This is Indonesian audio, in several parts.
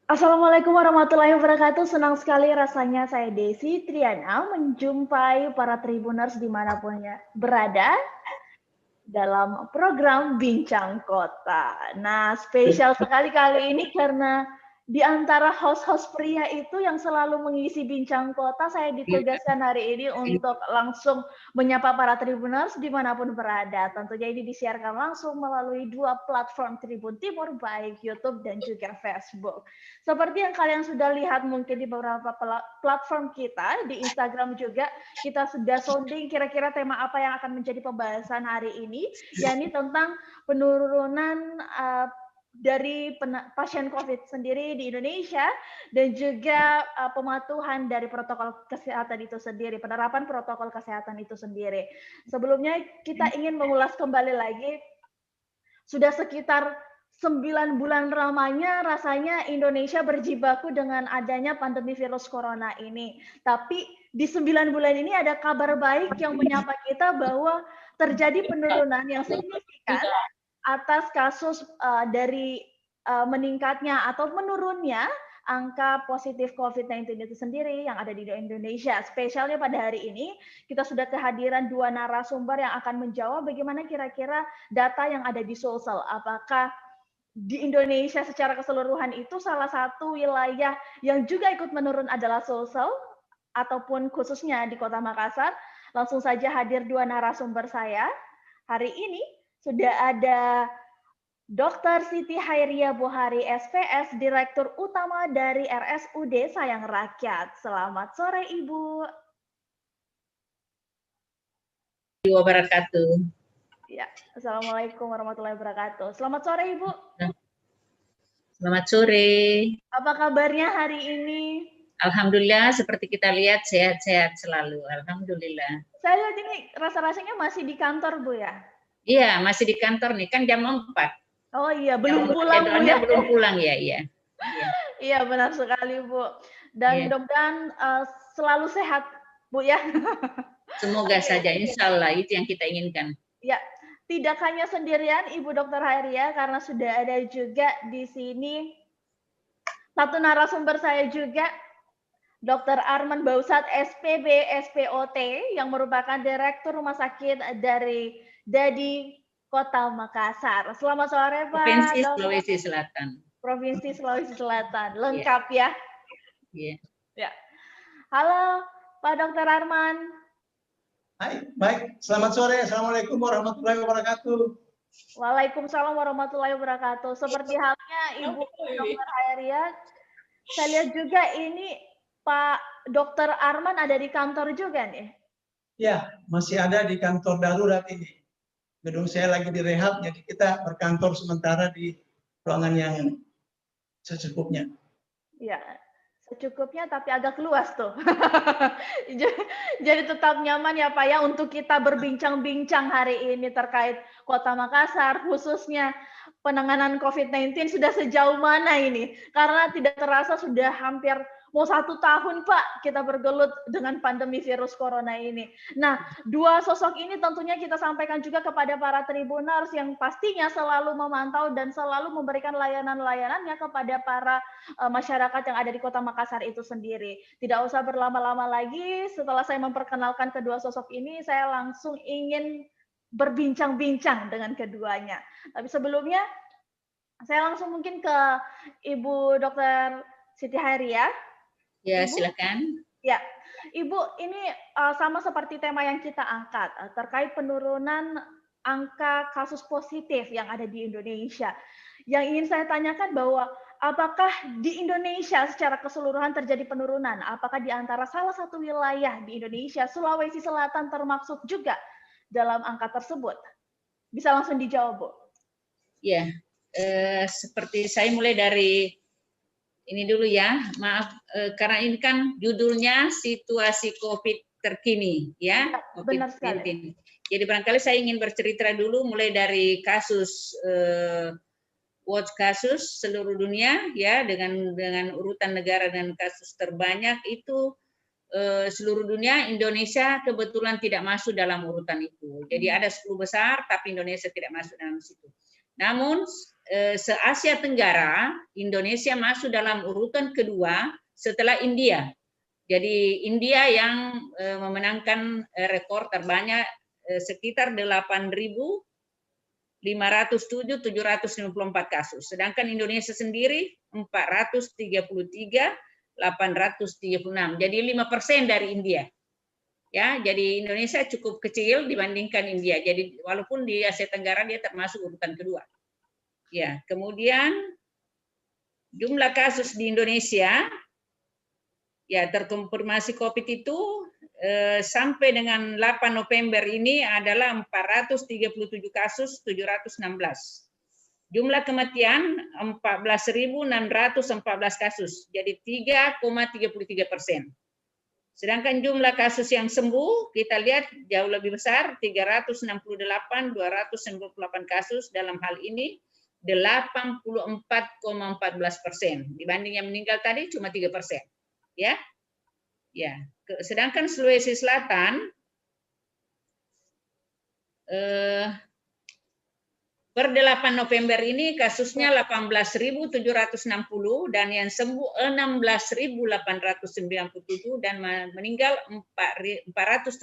Assalamualaikum warahmatullahi wabarakatuh. Senang sekali rasanya saya Desi Triana menjumpai para Tribuners dimanapun ya berada dalam program Bincang Kota. Nah, spesial sekali kali ini karena di antara host-host pria itu yang selalu mengisi Bincang Kota, saya ditugaskan hari ini untuk langsung menyapa para Tribuners dimanapun berada. Tentunya ini disiarkan langsung melalui dua platform Tribun Timur, baik YouTube dan juga Facebook. Seperti yang kalian sudah lihat mungkin di beberapa platform kita, di Instagram juga, kita sudah sounding kira-kira tema apa yang akan menjadi pembahasan hari ini, yakni tentang penurunan dari pasien COVID sendiri di Indonesia dan juga pematuhan dari protokol kesehatan itu sendiri, penerapan protokol kesehatan itu sendiri. Sebelumnya kita ingin mengulas kembali lagi, sudah sekitar 9 bulan lamanya rasanya Indonesia berjibaku dengan adanya pandemi virus corona ini. Tapi di 9 bulan ini ada kabar baik yang menyapa kita bahwa terjadi penurunan yang signifikan atas kasus dari meningkatnya atau menurunnya angka positif COVID-19 itu sendiri yang ada di Indonesia. Spesialnya pada hari ini, kita sudah kehadiran dua narasumber yang akan menjawab bagaimana kira-kira data yang ada di Sulsel. Apakah di Indonesia secara keseluruhan itu salah satu wilayah yang juga ikut menurun adalah Sulsel, ataupun khususnya di Kota Makassar. Langsung saja hadir dua narasumber saya. Hari ini sudah ada Dr. Siti Hairia Bohari SPS, Direktur Utama dari RSUD Sayang Rakyat. Selamat sore, Ibu. Wabarakatuh. Ya, Assalamualaikum warahmatullahi wabarakatuh. Selamat sore, Ibu. Selamat sore. Apa kabarnya hari ini? Alhamdulillah, seperti kita lihat sehat-sehat selalu. Alhamdulillah. Saya lihat ini rasa-rasanya masih di kantor, Bu ya? Iya, masih di kantor nih, kan jam 4. Oh iya, belum pulang, Bu ya? Belum pulang ya, iya. Iya, benar sekali, Bu. Dan mudah-mudahan selalu sehat, Bu ya. Semoga saja, insya Allah itu yang kita inginkan. Ya, tidak hanya sendirian Ibu Dr. Hairia, karena sudah ada juga di sini satu narasumber saya juga, Dr. Arman Bausat SPB SPOT yang merupakan Direktur Rumah Sakit dari DADI Kota Makassar. Selamat sore, Pak. Provinsi Sulawesi Selatan. Provinsi Sulawesi Selatan, lengkap ya. Iya. Ya. Halo, Pak Dr. Arman. Hai, baik. Selamat sore. Assalamualaikum warahmatullahi wabarakatuh. Waalaikumsalam warahmatullahi wabarakatuh. Seperti halnya Ibu Dr. Hairia, saya lihat juga ini Pak Dr. Arman ada di kantor juga nih. Ya, masih ada di kantor darurat ini. Gedung saya lagi direhab, jadi kita berkantor sementara di ruangan yang secukupnya. Ya, secukupnya tapi agak luas tuh. Jadi tetap nyaman ya Pak ya untuk kita berbincang-bincang hari ini terkait Kota Makassar, khususnya penanganan COVID-19 sudah sejauh mana ini? Karena tidak terasa sudah hampir mau 1 tahun Pak kita bergelut dengan pandemi virus corona ini. Nah, dua sosok ini tentunya kita sampaikan juga kepada para Tribuners yang pastinya selalu memantau dan selalu memberikan layanan-layanannya kepada para masyarakat yang ada di Kota Makassar itu sendiri. Tidak usah berlama-lama lagi, setelah saya memperkenalkan kedua sosok ini, saya langsung ingin berbincang-bincang dengan keduanya. Tapi sebelumnya, saya langsung mungkin ke Ibu Dr. Siti Hairia. Ya, silakan. Ya, Ibu, ini sama seperti tema yang kita angkat, terkait penurunan angka kasus positif yang ada di Indonesia. Yang ingin saya tanyakan bahwa apakah di Indonesia secara keseluruhan terjadi penurunan? Apakah di antara salah satu wilayah di Indonesia, Sulawesi Selatan termasuk juga dalam angka tersebut? Bisa langsung dijawab, Bu. Ya, seperti saya mulai dari ini dulu ya, maaf, karena ini kan judulnya situasi COVID terkini, ya, COVID-19. Jadi barangkali saya ingin bercerita dulu mulai dari kasus watch kasus seluruh dunia, ya, dengan urutan negara dan kasus terbanyak itu seluruh dunia. Indonesia kebetulan tidak masuk dalam urutan itu. Jadi ada 10 besar, tapi Indonesia tidak masuk dalam situ. Namun se-Asia Tenggara, Indonesia masuk dalam urutan kedua setelah India. Jadi India yang memenangkan rekor terbanyak sekitar 8.507.754 kasus. Sedangkan Indonesia sendiri 433.836. Jadi 5% dari India. Ya, jadi Indonesia cukup kecil dibandingkan India. Jadi walaupun di Asia Tenggara dia termasuk urutan kedua. Ya, kemudian jumlah kasus di Indonesia ya terkonfirmasi COVID itu sampai dengan 8 November ini adalah 437 kasus 716. Jumlah kematian 14.614 kasus, jadi 3,33%. Sedangkan jumlah kasus yang sembuh kita lihat jauh lebih besar, 368.298 kasus, dalam hal ini 84,14%. Dibanding yang meninggal tadi cuma 3%. Ya. Ya. Sedangkan Sulawesi Selatan per 8 November ini kasusnya 18.760 dan yang sembuh 16.897 dan meninggal 470.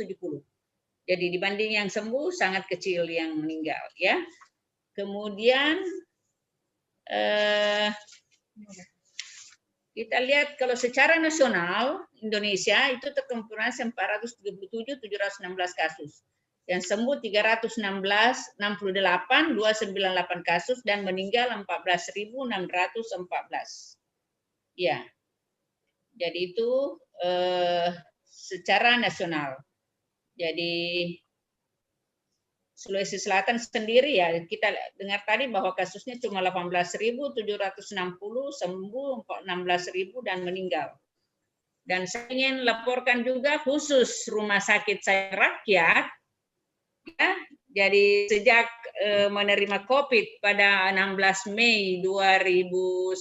Jadi dibanding yang sembuh sangat kecil yang meninggal ya. Kemudian kita lihat kalau secara nasional Indonesia itu terkonfirmasi 437.716 kasus. Yang sembuh 368, 298 kasus dan meninggal 14.614. Ya. Jadi itu secara nasional. Jadi Sulawesi Selatan sendiri ya kita dengar tadi bahwa kasusnya cuma 18.760, sembuh 16.000 dan meninggal. Dan saya ingin laporkan juga khusus Rumah Sakit Sayang Rakyat. Ya, jadi sejak menerima COVID pada 16 Mei 2019,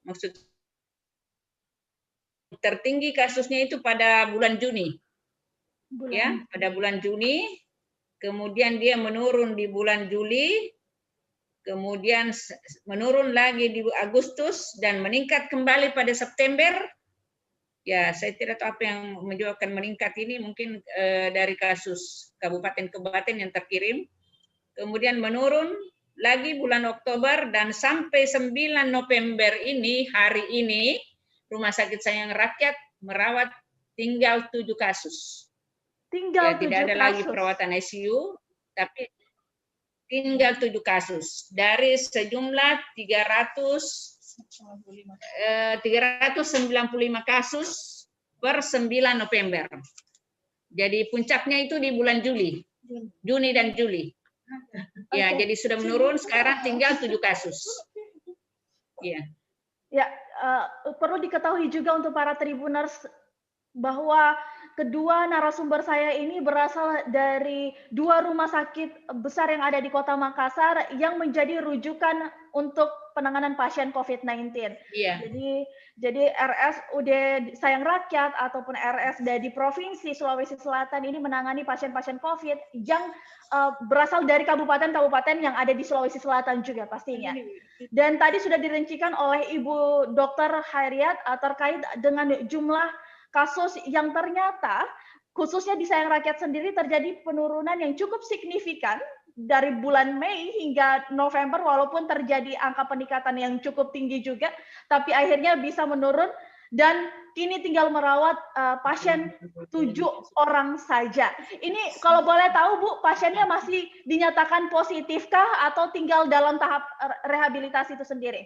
maksud tertinggi kasusnya itu pada bulan Juni. Ya, pada bulan Juni, kemudian dia menurun di bulan Juli, kemudian menurun lagi di Agustus dan meningkat kembali pada September. Ya, saya tidak tahu apa yang menyebabkan meningkat ini, mungkin dari kasus kabupaten-kabupaten yang terkirim. Kemudian menurun lagi bulan Oktober dan sampai 9 November ini, hari ini, Rumah Sakit Sayang Rakyat merawat tinggal 7 kasus. Tinggal ya, tidak ada kasus. lagi perawatan ICU, tapi tinggal 7 kasus. Dari sejumlah 395 kasus per 9 November. Jadi puncaknya itu di bulan Juni dan Juli. Ya, jadi sudah menurun, sekarang tinggal 7 kasus. Ya. Ya, perlu diketahui juga untuk para Tribuners bahwa kedua narasumber saya ini berasal dari 2 rumah sakit besar yang ada di Kota Makassar yang menjadi rujukan untuk penanganan pasien COVID-19. Iya. Jadi RSUD Sayang Rakyat ataupun RSUD di Provinsi Sulawesi Selatan ini menangani pasien-pasien COVID yang berasal dari kabupaten-kabupaten yang ada di Sulawesi Selatan juga pastinya. Dan tadi sudah dirincikan oleh Ibu Dr. Hairiat terkait dengan jumlah kasus yang ternyata khususnya di Sayang Rakyat sendiri terjadi penurunan yang cukup signifikan dari bulan Mei hingga November, walaupun terjadi angka peningkatan yang cukup tinggi juga, tapi akhirnya bisa menurun dan kini tinggal merawat pasien 7 orang saja. Ini kalau boleh tahu Bu, pasiennya masih dinyatakan positifkah atau tinggal dalam tahap rehabilitasi itu sendiri?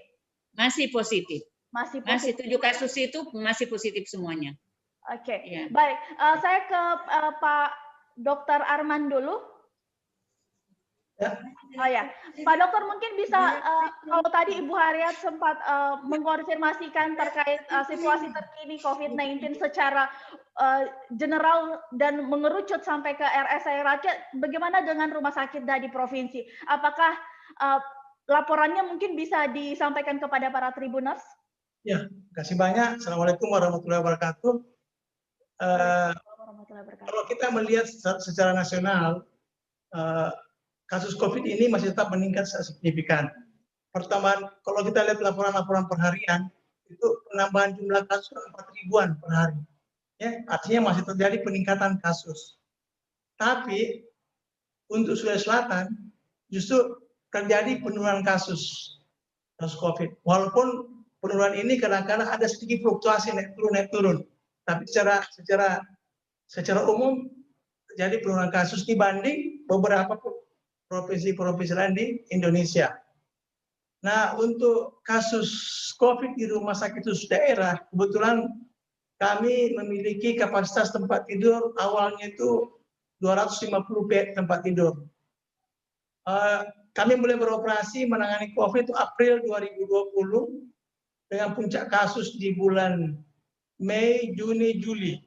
Masih positif. Masih 7 kasus itu masih positif semuanya. Oke, Ya. Baik. Saya ke Pak Dr. Arman dulu. Ya. Oh ya, Pak Dokter mungkin bisa kalau tadi Ibu Hairiat sempat mengkonfirmasikan terkait situasi terkini COVID-19 secara general dan mengerucut sampai ke RSI Rakyat, bagaimana dengan rumah sakit di provinsi? Apakah laporannya mungkin bisa disampaikan kepada para Tribuners? Ya, kasih banyak. Assalamualaikum warahmatullahi wabarakatuh. Kalau kita melihat secara nasional, kasus COVID ini masih tetap meningkat signifikan. Pertama, kalau kita lihat laporan-laporan per harian, itu penambahan jumlah kasus 4.000-an per hari. Ya, artinya masih terjadi peningkatan kasus. Tapi untuk Sulawesi Selatan justru terjadi penurunan kasus COVID. Walaupun penurunan ini kadang-kadang ada sedikit fluktuasi naik turun, tapi secara umum terjadi penurunan kasus dibanding beberapa provinsi-provinsi lain di Indonesia. Nah, untuk kasus COVID di rumah sakit khusus daerah, kebetulan kami memiliki kapasitas tempat tidur awalnya itu 250 bed tempat tidur. Kami mulai beroperasi menangani COVID itu April 2020 dengan puncak kasus di bulan Mei, Juni, Juli.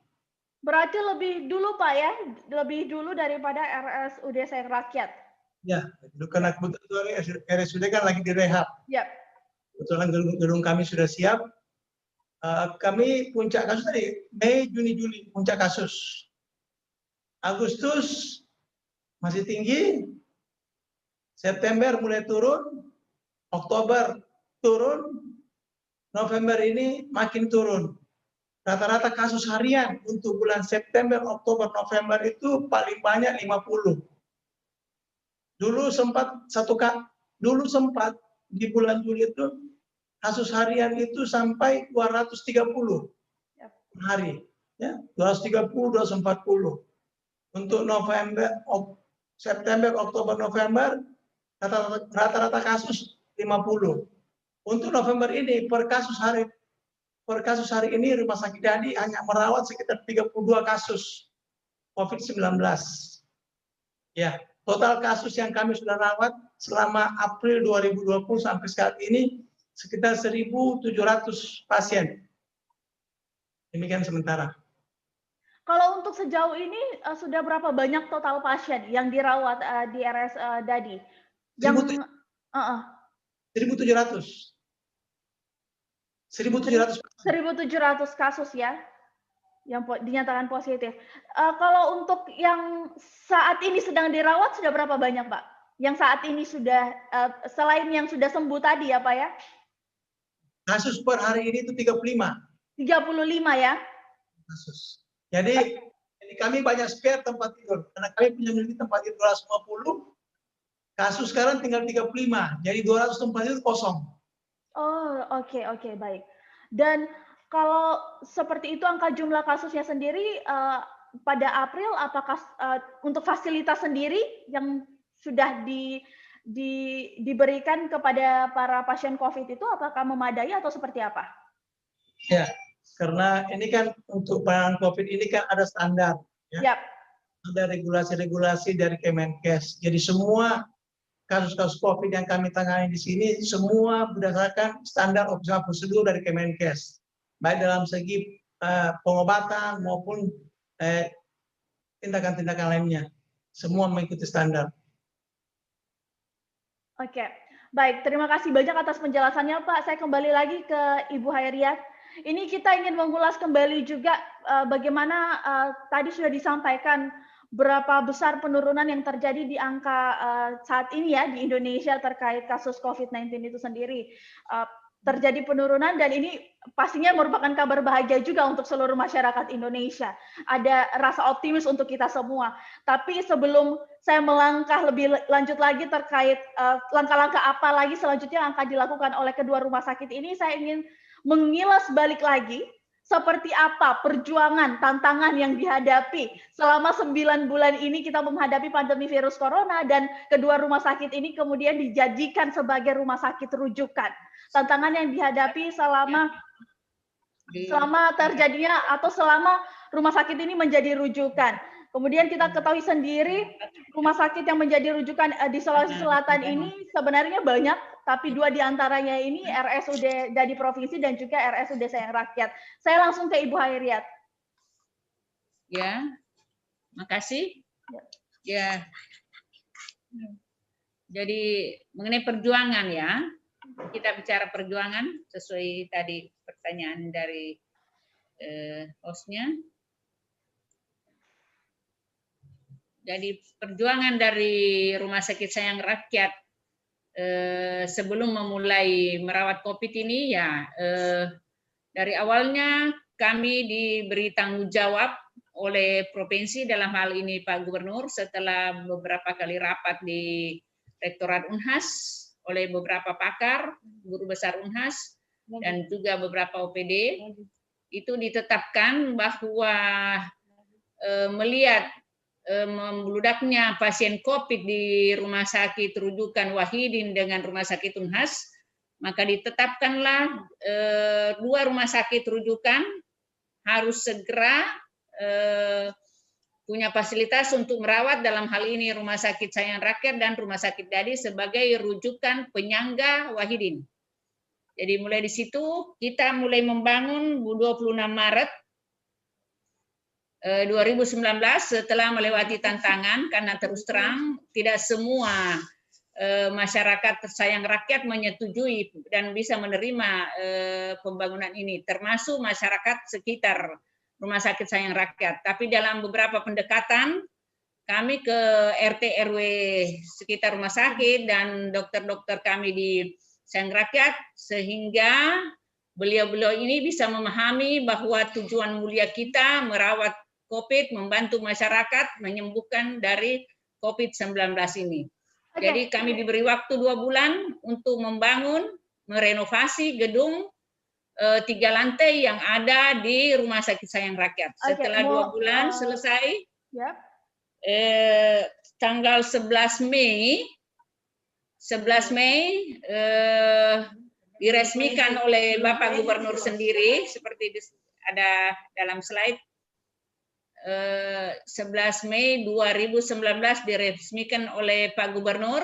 Berarti lebih dulu Pak ya, lebih dulu daripada RSUD Sayang Rakyat. Ya, karena kebetulan RSUD kan lagi direhab. Ya. Kebetulan gedung kami sudah siap. Kami puncak kasus tadi Mei, Juni, Juli puncak kasus. Agustus masih tinggi, September mulai turun, Oktober turun, November ini makin turun. Rata-rata kasus harian untuk bulan September, Oktober, November itu paling banyak 50. Dulu sempat di bulan Juli itu kasus harian itu sampai 230 hari, ya 230, 240. Untuk November, September, Oktober, November rata-rata kasus 50. Untuk November ini per kasus hari ini Rumah Sakit Dadi hanya merawat sekitar 32 kasus COVID-19. Ya, total kasus yang kami sudah rawat selama April 2020 sampai saat ini sekitar 1.700 pasien. Demikian sementara. Kalau untuk sejauh ini sudah berapa banyak total pasien yang dirawat di RS Dadi? 1.700. 1.700 kasus ya, yang dinyatakan positif. Kalau untuk yang saat ini sedang dirawat sudah berapa banyak Pak? Yang saat ini sudah, selain yang sudah sembuh tadi ya Pak ya? Kasus per hari ini itu 35. 35 ya? Kasus. Jadi kami banyak spare tempat tidur. Karena kami punya memiliki tempat tidur 250, kasus sekarang tinggal 35. Jadi 200 tempat tidur kosong. Oh, oke, baik. Dan kalau seperti itu angka jumlah kasusnya sendiri pada April, apakah untuk fasilitas sendiri yang sudah diberikan kepada para pasien COVID itu apakah memadai atau seperti apa? Ya, karena ini kan untuk penanganan COVID ini kan ada standar, ya. Yep. Ada regulasi-regulasi dari Kemenkes. Jadi semua kasus-kasus COVID yang kami tangani di sini semua berdasarkan standar operasional prosedur dari Kemenkes, baik dalam segi pengobatan maupun tindakan-tindakan lainnya, semua mengikuti standar. Oke, baik. Terima kasih banyak atas penjelasannya, Pak. Saya kembali lagi ke Ibu Hairiat. Ini kita ingin mengulas kembali juga bagaimana tadi sudah disampaikan berapa besar penurunan yang terjadi di angka saat ini ya di Indonesia terkait kasus COVID-19 itu sendiri. Terjadi penurunan dan ini pastinya merupakan kabar bahagia juga untuk seluruh masyarakat Indonesia. Ada rasa optimis untuk kita semua. Tapi sebelum saya melangkah lebih lanjut lagi terkait langkah-langkah apa lagi selanjutnya yang akan dilakukan oleh kedua rumah sakit ini, saya ingin mengilas balik lagi seperti apa perjuangan, tantangan yang dihadapi selama 9 bulan ini kita menghadapi pandemi virus corona dan kedua rumah sakit ini kemudian dijadikan sebagai rumah sakit rujukan. Tantangan yang dihadapi selama terjadinya atau selama rumah sakit ini menjadi rujukan. Kemudian kita ketahui sendiri rumah sakit yang menjadi rujukan di Sulawesi Selatan ini sebenarnya banyak, tapi 2 diantaranya ini RSUD Dadi Provinsi dan juga RSUD Sayang Rakyat. Saya langsung ke Ibu Hairiat. Ya, makasih. Ya, jadi mengenai perjuangan ya, kita bicara perjuangan sesuai tadi pertanyaan dari hostnya. Jadi perjuangan dari Rumah Sakit Sayang Rakyat sebelum memulai merawat COVID ini ya dari awalnya kami diberi tanggung jawab oleh provinsi, dalam hal ini Pak Gubernur, setelah beberapa kali rapat di Rektorat Unhas oleh beberapa pakar, guru besar Unhas, dan juga beberapa OPD, itu ditetapkan bahwa melihat membeludaknya pasien COVID di Rumah Sakit Rujukan Wahidin dengan Rumah Sakit Unhas, maka ditetapkanlah 2 rumah sakit rujukan harus segera punya fasilitas untuk merawat, dalam hal ini Rumah Sakit Sayang Rakyat dan Rumah Sakit Dadi sebagai rujukan penyangga Wahidin. Jadi mulai di situ kita mulai membangun 26 Maret 2019 setelah melewati tantangan, karena terus terang tidak semua masyarakat Sayang Rakyat menyetujui dan bisa menerima pembangunan ini, termasuk masyarakat sekitar Rumah Sakit Sayang Rakyat. Tapi dalam beberapa pendekatan kami ke RT RW sekitar rumah sakit dan dokter-dokter kami di Sayang Rakyat, sehingga beliau-beliau ini bisa memahami bahwa tujuan mulia kita merawat COVID, membantu masyarakat menyembuhkan dari COVID-19 ini. Jadi kami diberi waktu 2 bulan untuk membangun, merenovasi gedung 3 lantai yang ada di Rumah Sakit Sayang Rakyat. Setelah 2 bulan selesai, tanggal 11 Mei diresmikan oleh Bapak Gubernur sendiri, seperti ada dalam slide. 11 Mei 2019 diresmikan oleh Pak Gubernur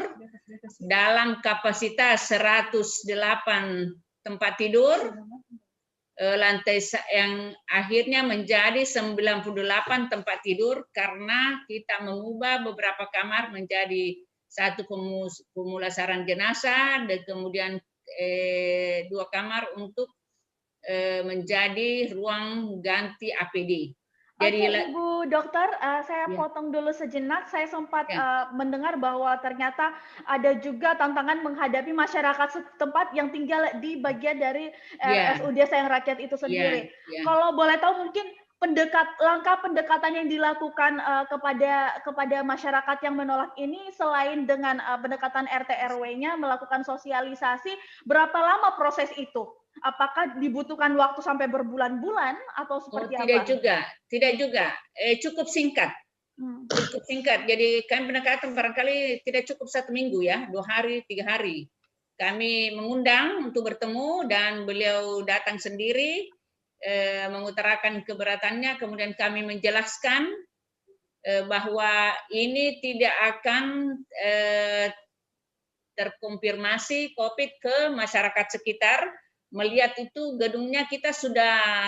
dalam kapasitas 108 tempat tidur, lantai yang akhirnya menjadi 98 tempat tidur karena kita mengubah beberapa kamar menjadi 1 pemulasaran jenazah dan kemudian 2 kamar untuk menjadi ruang ganti APD. Jadi, Ibu Dokter, saya potong dulu sejenak. Saya sempat mendengar bahwa ternyata ada juga tantangan menghadapi masyarakat setempat yang tinggal di bagian dari RSUD Sayang Rakyat itu sendiri. Kalau boleh tahu mungkin langkah pendekatan yang dilakukan kepada masyarakat yang menolak ini, selain dengan pendekatan RT RW-nya melakukan sosialisasi, berapa lama proses itu? Apakah dibutuhkan waktu sampai berbulan-bulan atau seperti apa? Tidak juga. Cukup singkat. Cukup singkat. Jadi kan pendekatan barangkali tidak cukup 1 minggu ya, 2 hari, 3 hari. Kami mengundang untuk bertemu dan beliau datang sendiri, mengutarakan keberatannya, kemudian kami menjelaskan bahwa ini tidak akan terkonfirmasi COVID ke masyarakat sekitar. Melihat itu gedungnya kita sudah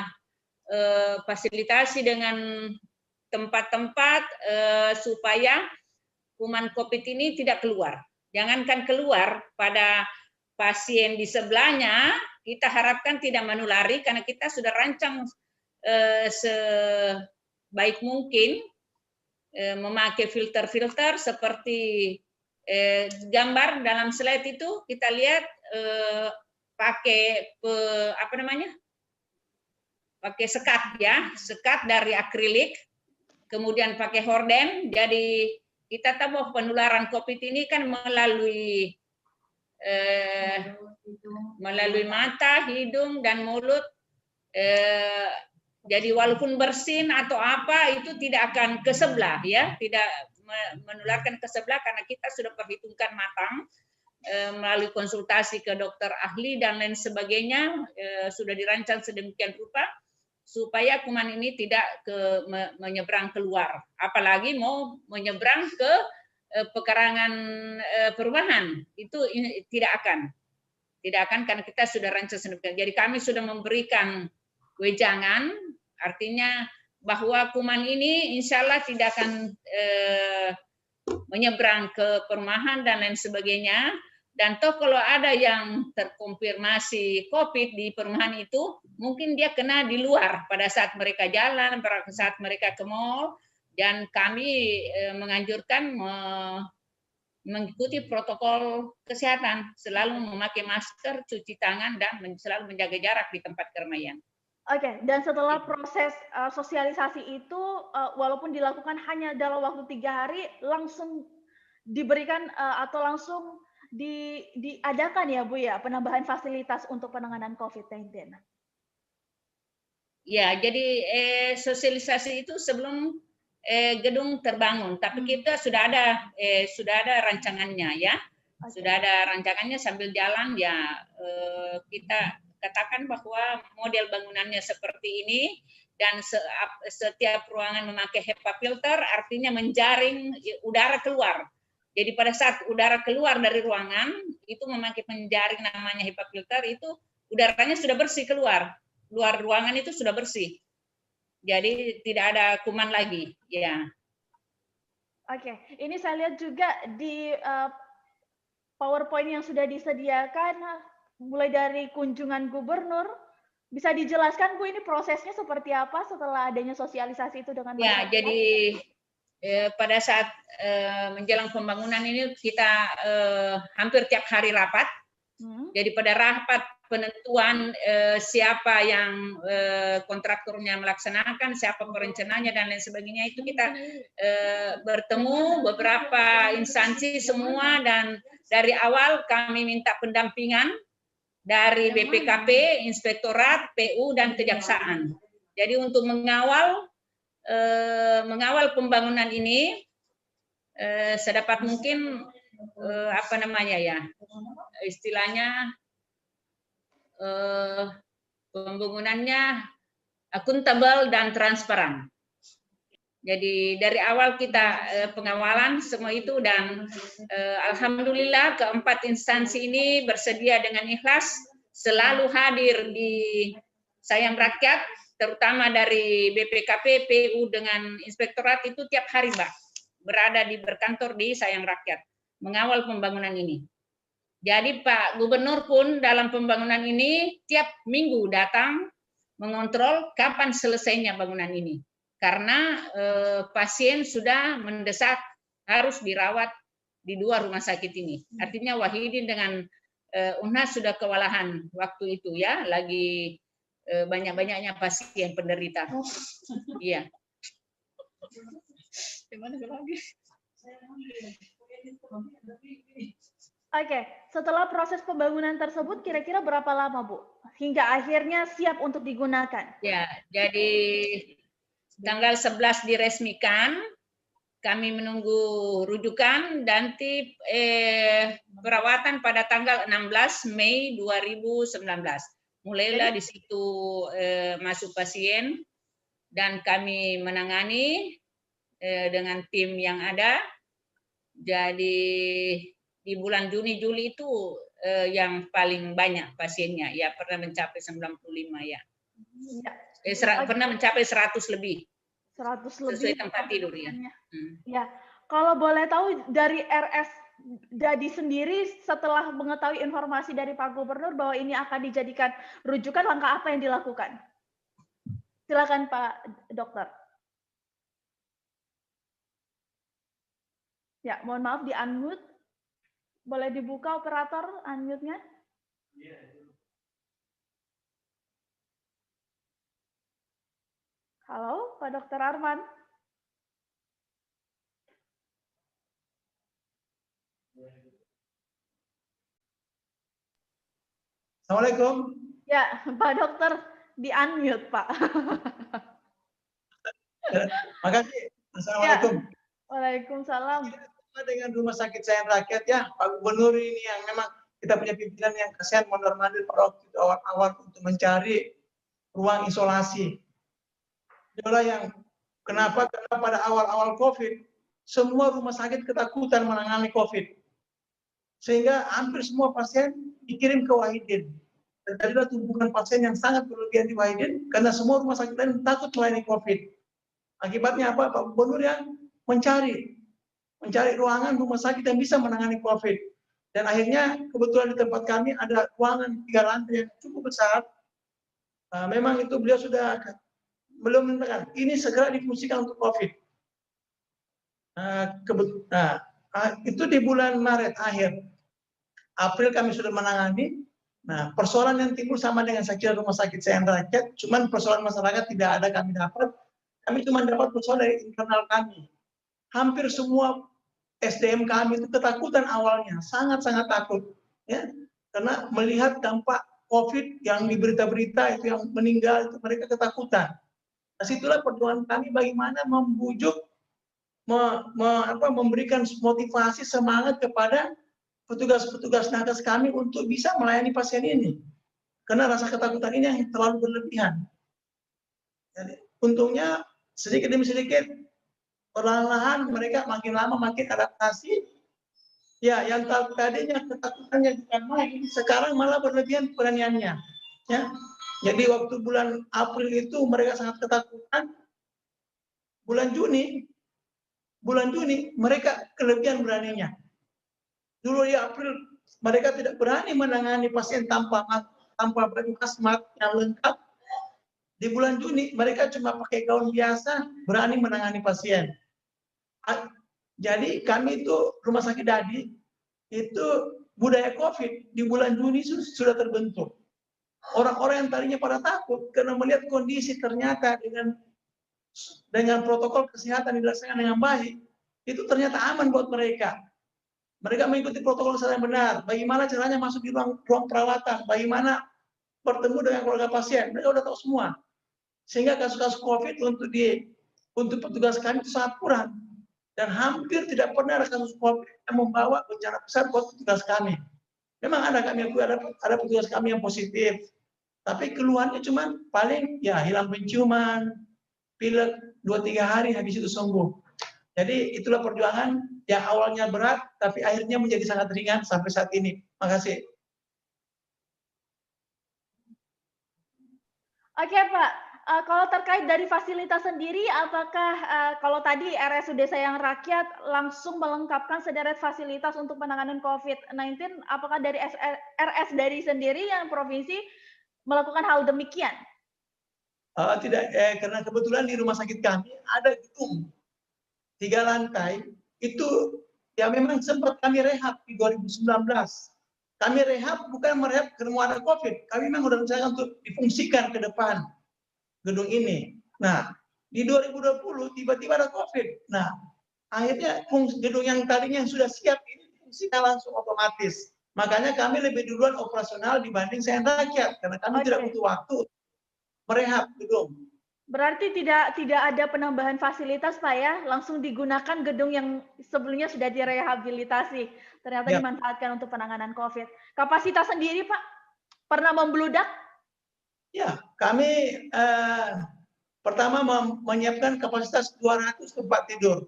fasilitasi dengan tempat-tempat supaya kuman COVID ini tidak keluar. Jangankan keluar, pada pasien di sebelahnya kita harapkan tidak menulari karena kita sudah rancang sebaik mungkin memakai filter-filter seperti gambar dalam slide itu kita lihat pakai pakai sekat ya, sekat dari akrilik, kemudian pakai horden. Jadi kita tahu bahwa penularan COVID ini kan melalui mata, hidung dan mulut. Jadi walaupun bersin atau apa itu tidak akan ke sebelah ya, tidak menularkan ke sebelah karena kita sudah perhitungkan matang. Melalui konsultasi ke dokter ahli dan lain sebagainya sudah dirancang sedemikian rupa supaya kuman ini tidak menyeberang keluar, apalagi mau menyeberang ke pekarangan perumahan itu tidak akan karena kita sudah rancang sedemikian. Jadi kami sudah memberikan wejangan, artinya bahwa kuman ini insya Allah tidak akan menyeberang ke perumahan dan lain sebagainya. Dan toh kalau ada yang terkonfirmasi COVID di perumahan itu, mungkin dia kena di luar pada saat mereka jalan, pada saat mereka ke mall, Dan kami menganjurkan mengikuti protokol kesehatan, selalu memakai masker, cuci tangan, dan selalu menjaga jarak di tempat keramaian. Oke, dan setelah proses sosialisasi itu, walaupun dilakukan hanya dalam waktu 3 hari, langsung diberikan atau langsung diadakan ya Bu ya, penambahan fasilitas untuk penanganan COVID-19? Ya, jadi sosialisasi itu sebelum gedung terbangun, tapi kita sudah ada rancangannya ya, sudah ada rancangannya sambil jalan ya. Kita katakan bahwa model bangunannya seperti ini dan setiap ruangan memakai HEPA filter, artinya menjaring udara keluar. Jadi pada saat udara keluar dari ruangan itu memakai penjaring namanya HEPA filter, itu udaranya sudah bersih keluar. Luar ruangan itu sudah bersih. Jadi tidak ada kuman lagi, ya. Oke, ini saya lihat juga di PowerPoint yang sudah disediakan, mulai dari kunjungan gubernur, bisa dijelaskan Bu ini prosesnya seperti apa setelah adanya sosialisasi itu dengan masyarakat? Ya, jadi pada saat menjelang pembangunan ini kita hampir tiap hari rapat. Jadi pada rapat penentuan siapa yang kontraktornya melaksanakan, siapa perencananya dan lain sebagainya, itu kita bertemu beberapa instansi semua, dan dari awal kami minta pendampingan dari BPKP, Inspektorat, PU, dan Kejaksaan. Jadi untuk mengawal pembangunan ini sedapat mungkin istilahnya pembangunannya akuntabel dan transparan. Jadi dari awal kita pengawalan semua itu, dan alhamdulillah keempat instansi ini bersedia dengan ikhlas selalu hadir di Sayang Rakyat, terutama dari BPKP, PU, dengan Inspektorat itu tiap hari Mbak berada berkantor di Sayang Rakyat mengawal pembangunan ini. Jadi Pak Gubernur pun dalam pembangunan ini tiap minggu datang mengontrol kapan selesainya bangunan ini. Karena pasien sudah mendesak harus dirawat di 2 rumah sakit ini. Artinya Wahidin dengan UNHAS sudah kewalahan waktu itu ya, lagi banyak-banyaknya pasien penderita. Iya. Oke, setelah proses pembangunan tersebut kira-kira berapa lama Bu hingga akhirnya siap untuk digunakan? Ya, jadi tanggal 11 diresmikan, kami menunggu rujukan dan perawatan pada tanggal 16 Mei 2019. Mulailah di situ masuk pasien dan kami menangani dengan tim yang ada. Jadi di bulan Juni Juli itu yang paling banyak pasiennya, ya pernah mencapai 95 ya. Pernah mencapai 100 lebih. 100 lebih sesuai tempat tidur ya. Ya, kalau boleh tahu dari RS Dadi sendiri setelah mengetahui informasi dari Pak Gubernur bahwa ini akan dijadikan rujukan, langkah apa yang dilakukan? Silakan Pak Dokter. Ya, mohon maaf di unmute. Boleh dibuka operator unmute-nya? Halo, Pak Dokter Arman. Assalamualaikum. Ya, Pak Dokter di unmute, Pak. Makasih. Assalamualaikum. Ya. Waalaikumsalam. Dengan Rumah Sakit Sayang Rakyat ya, Pak Gubernur ini yang memang kita punya pimpinan yang kasihan mondar-mandir pada waktu itu awal-awal untuk mencari ruang isolasi. Itulah yang kenapa? Karena pada awal-awal COVID, semua rumah sakit ketakutan menangani COVID. Sehingga hampir semua pasien dikirim ke Wahidin. Terjadilah tumpukan pasien yang sangat berlebihan di Wahidin karena semua rumah sakit lain takut melayani COVID. Akibatnya apa? Pak Gubernur yang mencari ruangan rumah sakit yang bisa menangani COVID. Dan akhirnya kebetulan di tempat kami ada ruangan 3 lantai yang cukup besar. Memang itu beliau sudah belum menentukan ini segera difungsikan untuk COVID. Itu di bulan Maret akhir. April kami sudah menangani. Nah, persoalan yang timbul sama dengan saya kira rumah sakit saya rakyat, cuman persoalan masyarakat tidak ada kami dapat. Kami cuma dapat persoalan dari internal kami. Hampir semua SDM kami itu ketakutan awalnya, sangat-sangat takut, ya, karena melihat dampak COVID yang di berita-berita itu yang meninggal itu mereka ketakutan. Nah, situlah perjuangan kami bagaimana membujuk, memberikan motivasi semangat kepada petugas-petugas nakes kami untuk bisa melayani pasien ini. Karena rasa ketakutan ini yang terlalu berlebihan. Jadi, untungnya sedikit demi sedikit, perlahan-lahan mereka makin lama makin adaptasi. Ya, yang tadinya ketakutannya bukan main, sekarang malah berlebihan keberaniannya. Ya. Jadi waktu bulan April itu mereka sangat ketakutan. Bulan Juni mereka kelebihan beraninya. Dulu di April mereka tidak berani menangani pasien tanpa baju hazmat yang lengkap. Di bulan Juni mereka cuma pakai gaun biasa, berani menangani pasien. Jadi kami itu Rumah Sakit Dadi itu budaya COVID di bulan Juni sudah terbentuk. Orang-orang yang tadinya pada takut karena melihat kondisi ternyata dengan protokol kesehatan dilaksanakan dengan baik, itu ternyata aman buat mereka. Mereka mengikuti protokol kesehatan yang benar. Bagaimana caranya masuk di ruang perawatan, bagaimana bertemu dengan keluarga pasien, mereka sudah tahu semua. Sehingga kasus-kasus COVID untuk petugas kami itu sangat kurang. Dan hampir tidak pernah ada kasus COVID yang membawa bencana besar buat petugas kami. Memang ada petugas kami yang positif, tapi keluhannya cuma paling ya hilang penciuman, pilek 2-3 hari habis itu sembuh. Jadi itulah perjuangan yang awalnya berat, tapi akhirnya menjadi sangat ringan sampai saat ini. Makasih. Oke Pak, kalau terkait dari fasilitas sendiri, apakah kalau tadi RSUD Sayang Rakyat langsung melengkapkan sederet fasilitas untuk penanganan COVID-19, apakah dari RS dari sendiri yang provinsi melakukan hal demikian? Tidak, karena kebetulan di rumah sakit kami ada gedung 3 lantai, itu ya memang sempat kami rehab di 2019. Kami rehab bukan merehab karena ada COVID, kami memang sudah rencana untuk difungsikan ke depan gedung ini. Nah, di 2020 tiba-tiba ada COVID. Nah, akhirnya gedung yang tadinya yang sudah siap ini difungsikan langsung otomatis. Makanya kami lebih duluan operasional dibanding Sayang Rakyat, karena kami tidak butuh waktu merehab gedung. Berarti tidak ada penambahan fasilitas Pak ya, langsung digunakan gedung yang sebelumnya sudah direhabilitasi, ternyata dimanfaatkan untuk penanganan COVID. Kapasitas sendiri Pak, pernah membludak? Ya, kami pertama menyiapkan kapasitas 200 tempat tidur.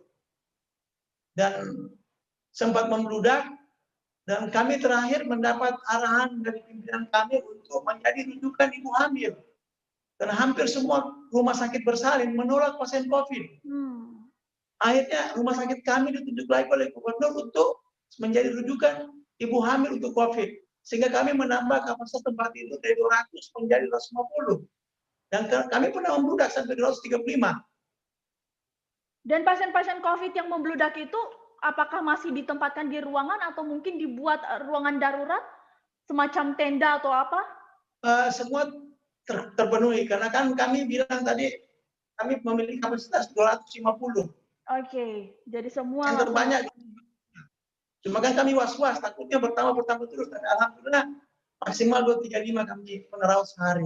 Dan sempat membludak, dan kami terakhir mendapat arahan dari pimpinan kami untuk menjadi rujukan ibu hamil. Karena hampir semua rumah sakit bersalin menolak pasien COVID. Akhirnya rumah sakit kami ditunjuk lagi oleh gubernur untuk menjadi rujukan ibu hamil untuk COVID. Sehingga kami menambah kapasitas tempat tidur dari 200 menjadi 250. Dan kami pernah membludak sampai 235. Dan pasien-pasien COVID yang membludak itu apakah masih ditempatkan di ruangan atau mungkin dibuat ruangan darurat? Semacam tenda atau apa? Semua terpenuhi, karena kan kami bilang tadi kami memiliki kapasitas 250. Oke, jadi semua yang terbanyak. Cuma kan kami was-was, takutnya bertambah terus. Dan alhamdulillah maksimal 235 kami penerawat sehari.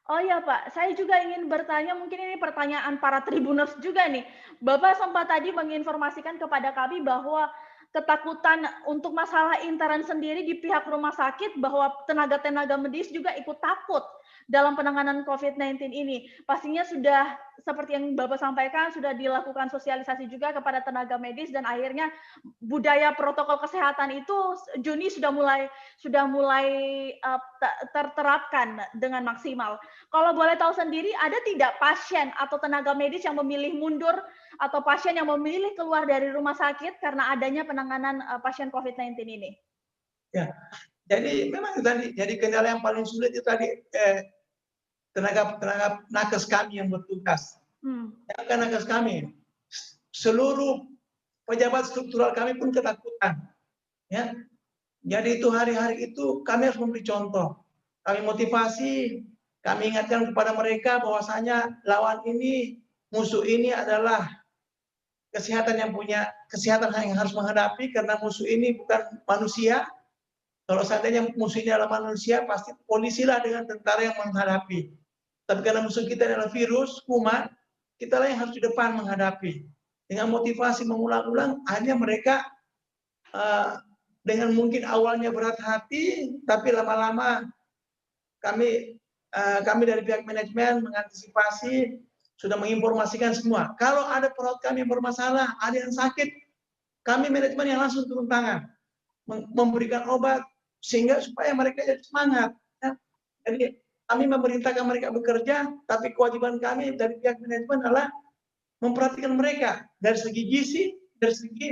Oh iya Pak, saya juga ingin bertanya, mungkin ini pertanyaan para Tribuners juga nih. Bapak sempat tadi menginformasikan kepada kami bahwa ketakutan untuk masalah intern sendiri di pihak rumah sakit, bahwa tenaga-tenaga medis juga ikut takut dalam penanganan COVID-19 ini. Pastinya sudah seperti yang Bapak sampaikan, sudah dilakukan sosialisasi juga kepada tenaga medis, dan akhirnya budaya protokol kesehatan itu Juni sudah mulai terterapkan dengan maksimal. Kalau boleh tahu sendiri, ada tidak pasien atau tenaga medis yang memilih mundur atau pasien yang memilih keluar dari rumah sakit karena adanya penanganan pasien COVID-19 ini? Ya, jadi memang tadi, jadi kendala yang paling sulit itu tadi tenaga nakes kami yang bertugas. Ya, kan nakes kami seluruh pejabat struktural kami pun ketakutan. Ya, jadi itu hari-hari itu kami harus memberi contoh. Kami motivasi, kami ingatkan kepada mereka bahwasanya lawan ini, musuh ini adalah kesehatan yang harus menghadapi, karena musuh ini bukan manusia. Kalau seandainya musuh ini adalah manusia, pasti polisilah dengan tentara yang menghadapi. Tapi karena musuh kita adalah virus, kuman, kita lah yang harus di depan menghadapi. Dengan motivasi mengulang-ulang, akhirnya mereka dengan mungkin awalnya berat hati, tapi lama-lama kami dari pihak manajemen mengantisipasi, sudah menginformasikan semua. Kalau ada perawat kami yang bermasalah, ada yang sakit, kami manajemen yang langsung turun tangan, memberikan obat sehingga supaya mereka jadi semangat. Ya. Jadi kami memerintahkan mereka bekerja, tapi kewajiban kami dari pihak manajemen adalah memperhatikan mereka dari segi gizi, dari segi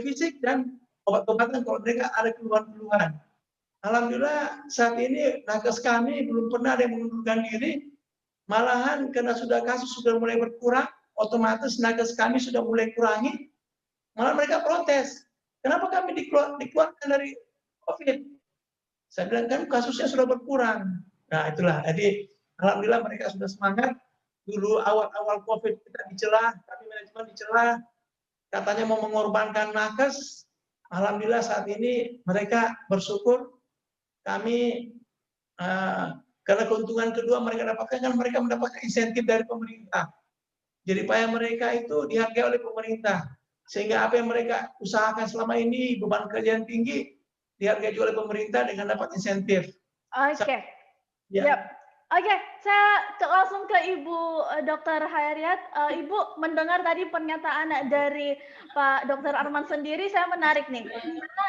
fisik, dan obat-obatan kalau mereka ada keluhan-keluhan. Alhamdulillah saat ini nakes kami belum pernah ada yang mengundurkan diri, malahan karena kasus sudah mulai berkurang, otomatis nakes kami sudah mulai kurangi, malah mereka protes. Kenapa kami dikeluarkan dari COVID? Saya bilang kan kasusnya sudah berkurang. Nah itulah, jadi alhamdulillah mereka sudah semangat. Dulu awal-awal COVID kita dicela, kami manajemen dicela, katanya mau mengorbankan nakes. Alhamdulillah saat ini mereka bersyukur. Kami karena keuntungan kedua mereka dapatkan, kan mereka mendapatkan insentif dari pemerintah. Jadi upaya mereka itu dihargai oleh pemerintah, sehingga apa yang mereka usahakan selama ini, beban kerja yang tinggi, dihargai juga oleh pemerintah dengan dapat insentif. Oke. Ya. Yep. Oke, saya langsung ke Ibu Dr. Hairiat. Ibu mendengar tadi pernyataan dari Pak Dr. Arman sendiri, saya menarik nih. Karena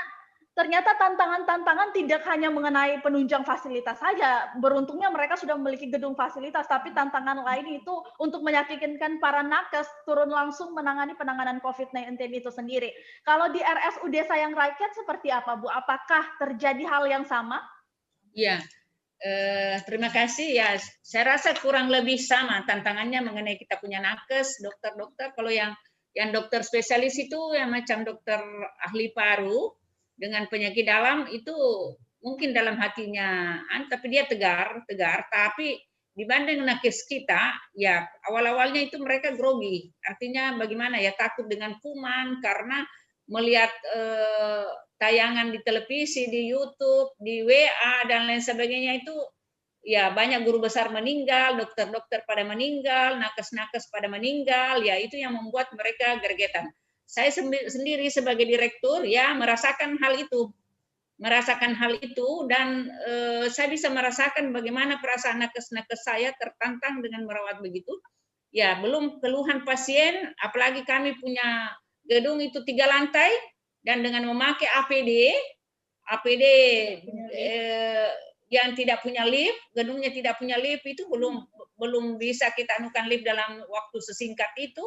ternyata tantangan-tantangan tidak hanya mengenai penunjang fasilitas saja. Beruntungnya mereka sudah memiliki gedung fasilitas, tapi tantangan lain itu untuk meyakinkan para nakes turun langsung menangani penanganan COVID-19 itu sendiri. Kalau di RSUD Sayang Rakyat seperti apa, Bu? Apakah terjadi hal yang sama? Iya. Terima kasih ya, saya rasa kurang lebih sama tantangannya mengenai kita punya nakes, dokter-dokter. Kalau yang dokter spesialis itu yang macam dokter ahli paru dengan penyakit dalam itu mungkin dalam hatinya, tapi dia tegar, tapi dibanding nakes kita, ya awal-awalnya itu mereka grogi. Artinya bagaimana ya, takut dengan kuman karena melihat tayangan di televisi, di YouTube, di WA dan lain sebagainya itu ya banyak guru besar meninggal, dokter-dokter pada meninggal, nakes-nakes pada meninggal, ya itu yang membuat mereka gergetan. Saya sendiri sebagai direktur ya merasakan hal itu dan saya bisa merasakan bagaimana perasaan nakes-nakes saya tertantang dengan merawat begitu. Ya, belum keluhan pasien, apalagi kami punya gedung itu 3 lantai dan dengan memakai APD yang tidak punya lift, gedungnya tidak punya lift itu belum bisa kita anukan lift dalam waktu sesingkat itu.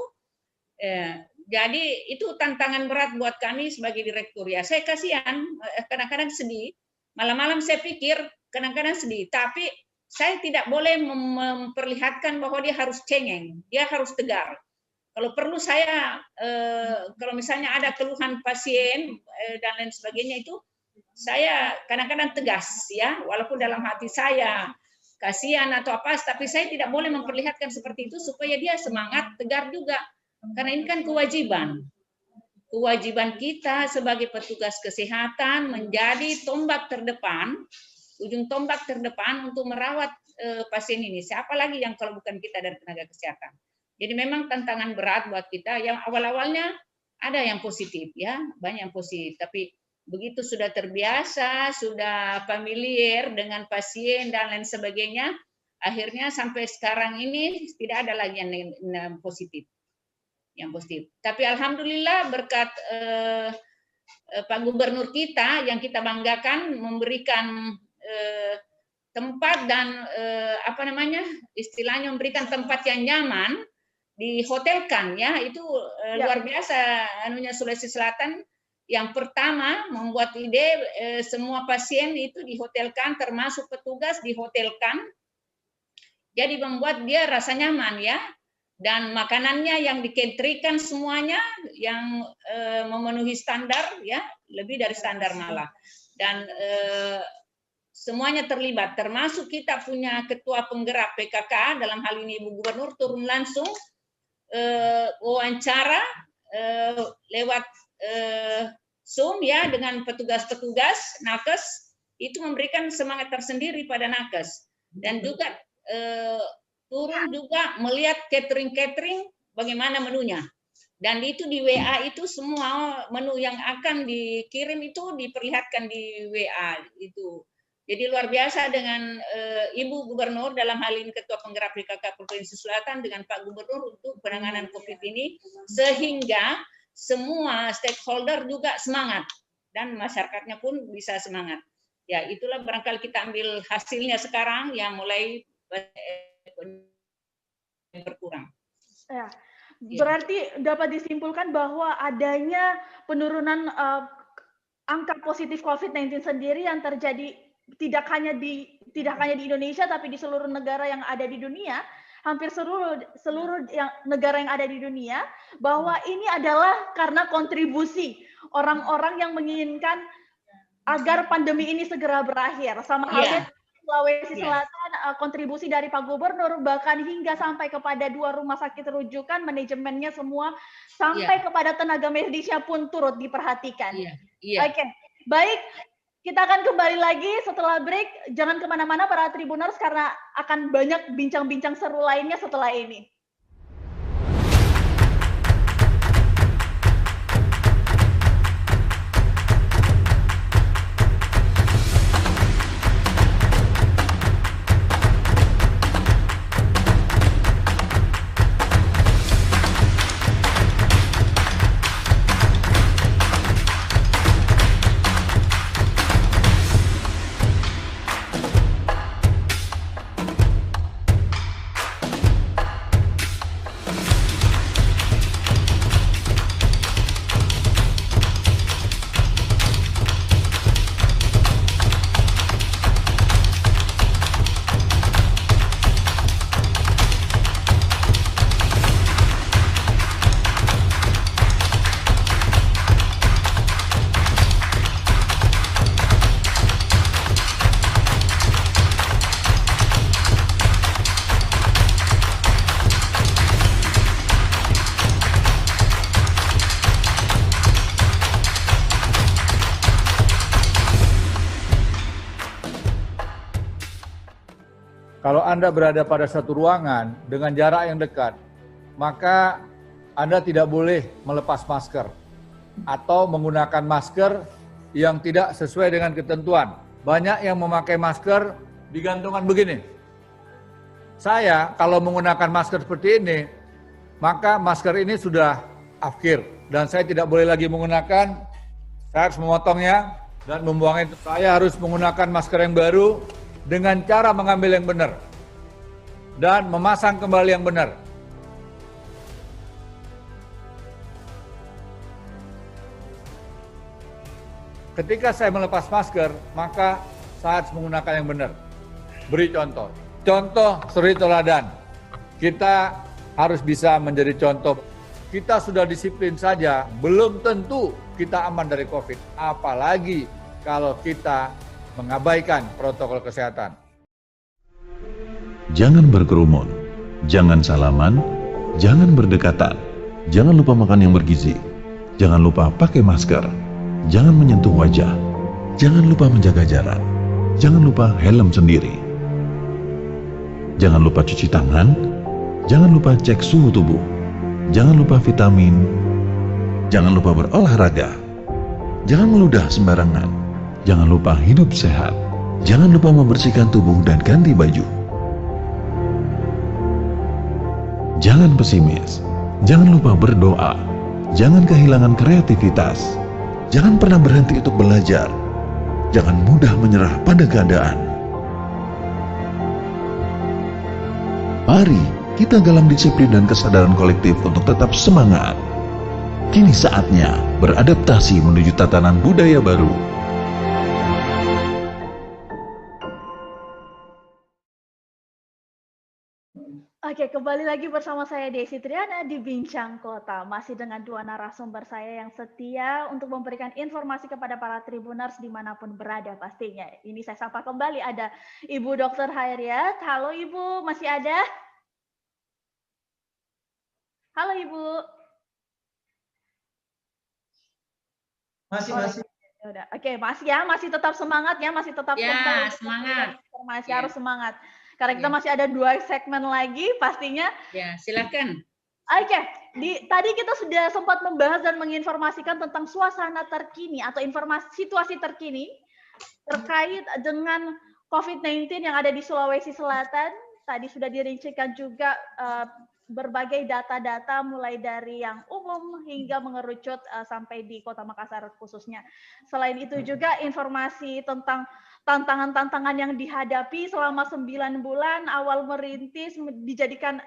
Jadi itu tantangan berat buat kami sebagai direktur ya. Saya kasihan, kadang-kadang sedih. Malam-malam saya pikir kadang-kadang sedih, tapi saya tidak boleh memperlihatkan bahwa dia harus cengeng, dia harus tegar. Kalau perlu saya, kalau misalnya ada keluhan pasien dan lain sebagainya itu, saya kadang-kadang tegas ya, walaupun dalam hati saya kasihan atau apa, tapi saya tidak boleh memperlihatkan seperti itu supaya dia semangat, tegar juga. Karena ini kan kewajiban kita sebagai petugas kesehatan menjadi tombak terdepan, ujung tombak terdepan untuk merawat pasien ini. Siapa lagi yang kalau bukan kita dari tenaga kesehatan? Jadi memang tantangan berat buat kita. Yang awal-awalnya ada yang positif ya, banyak yang positif. Tapi begitu sudah terbiasa, sudah familiar dengan pasien dan lain sebagainya, akhirnya sampai sekarang ini tidak ada lagi yang positif. Tapi alhamdulillah berkat Pak Gubernur kita yang kita banggakan memberikan tempat dan istilahnya memberikan tempat yang nyaman, dihotelkan ya, itu luar biasa anunya Sulawesi Selatan. Yang pertama membuat ide semua pasien itu dihotelkan, termasuk petugas dihotelkan, jadi membuat dia rasa nyaman ya. dan makanannya yang diketrikan semuanya yang memenuhi standar, ya, lebih dari standar malah. Dan semuanya terlibat, termasuk kita punya ketua penggerak PKK, dalam hal ini Ibu Gubernur, turun langsung wawancara lewat Zoom, ya, dengan petugas-petugas nakes, itu memberikan semangat tersendiri pada nakes. Dan juga turun juga melihat catering bagaimana menunya. Dan itu di WA itu semua menu yang akan dikirim itu diperlihatkan di WA itu. Jadi luar biasa dengan Ibu Gubernur, dalam hal ini Ketua Penggerak PKK Provinsi Selatan dengan Pak Gubernur untuk penanganan COVID ini, sehingga semua stakeholder juga semangat dan masyarakatnya pun bisa semangat. Ya, itulah barangkali kita ambil hasilnya sekarang yang mulai berkurang. Ya, berarti dapat disimpulkan bahwa adanya penurunan angka positif COVID-19 sendiri yang terjadi tidak hanya di Indonesia tapi di seluruh negara yang ada di dunia, hampir seluruh negara yang ada di dunia, bahwa ini adalah karena kontribusi orang-orang yang menginginkan agar pandemi ini segera berakhir. Sama halnya Sulawesi Selatan, kontribusi dari Pak Gubernur, bahkan hingga sampai kepada 2 rumah sakit rujukan, manajemennya semua, sampai kepada tenaga medisnya pun turut diperhatikan. Oke, baik. Kita akan kembali lagi setelah break. Jangan kemana-mana para Tribuners, karena akan banyak bincang-bincang seru lainnya setelah ini. Kalau Anda berada pada satu ruangan dengan jarak yang dekat, maka Anda tidak boleh melepas masker atau menggunakan masker yang tidak sesuai dengan ketentuan. Banyak yang memakai masker digantungan begini. Saya kalau menggunakan masker seperti ini, maka masker ini sudah akhir dan saya tidak boleh lagi menggunakan. Saya harus memotongnya dan membuangnya. Saya harus menggunakan masker yang baru dengan cara mengambil yang benar dan memasang kembali yang benar. Ketika saya melepas masker, maka saya harus menggunakan yang benar. Beri contoh. Contoh suri teladan. Kita harus bisa menjadi contoh. Kita sudah disiplin saja, belum tentu kita aman dari COVID. Apalagi kalau kita mengabaikan protokol kesehatan. Jangan berkerumun, jangan salaman, jangan berdekatan, jangan lupa makan yang bergizi, jangan lupa pakai masker, jangan menyentuh wajah, jangan lupa menjaga jarak, jangan lupa helm sendiri, jangan lupa cuci tangan, jangan lupa cek suhu tubuh, jangan lupa vitamin, jangan lupa berolahraga, jangan meludah sembarangan, jangan lupa hidup sehat, jangan lupa membersihkan tubuh dan ganti baju. Jangan pesimis, jangan lupa berdoa, jangan kehilangan kreativitas, jangan pernah berhenti untuk belajar, jangan mudah menyerah pada keadaan. Mari kita dalam disiplin dan kesadaran kolektif untuk tetap semangat. Kini saatnya beradaptasi menuju tatanan budaya baru. Oke, Oke, kembali lagi bersama saya Desi Triana di Bincang Kota. Masih dengan dua narasumber saya yang setia untuk memberikan informasi kepada para Tribuners dimanapun berada pastinya. Ini saya sapa kembali ada Ibu Dr. Hairiat. Halo Ibu, masih ada? Halo Ibu. Masih. Udah. Oke, masih tetap semangat ya, masih tetap ya, semangat. Informasi harus semangat. Karena kita masih ada 2 segmen lagi pastinya. Ya, silakan. Oke, tadi kita sudah sempat membahas dan menginformasikan tentang suasana terkini atau situasi terkini terkait dengan COVID-19 yang ada di Sulawesi Selatan. Tadi sudah dirincikan juga berbagai data-data mulai dari yang umum hingga mengerucut sampai di Kota Makassar khususnya. Selain itu juga informasi tentang tantangan-tantangan yang dihadapi selama 9 bulan awal merintis dijadikan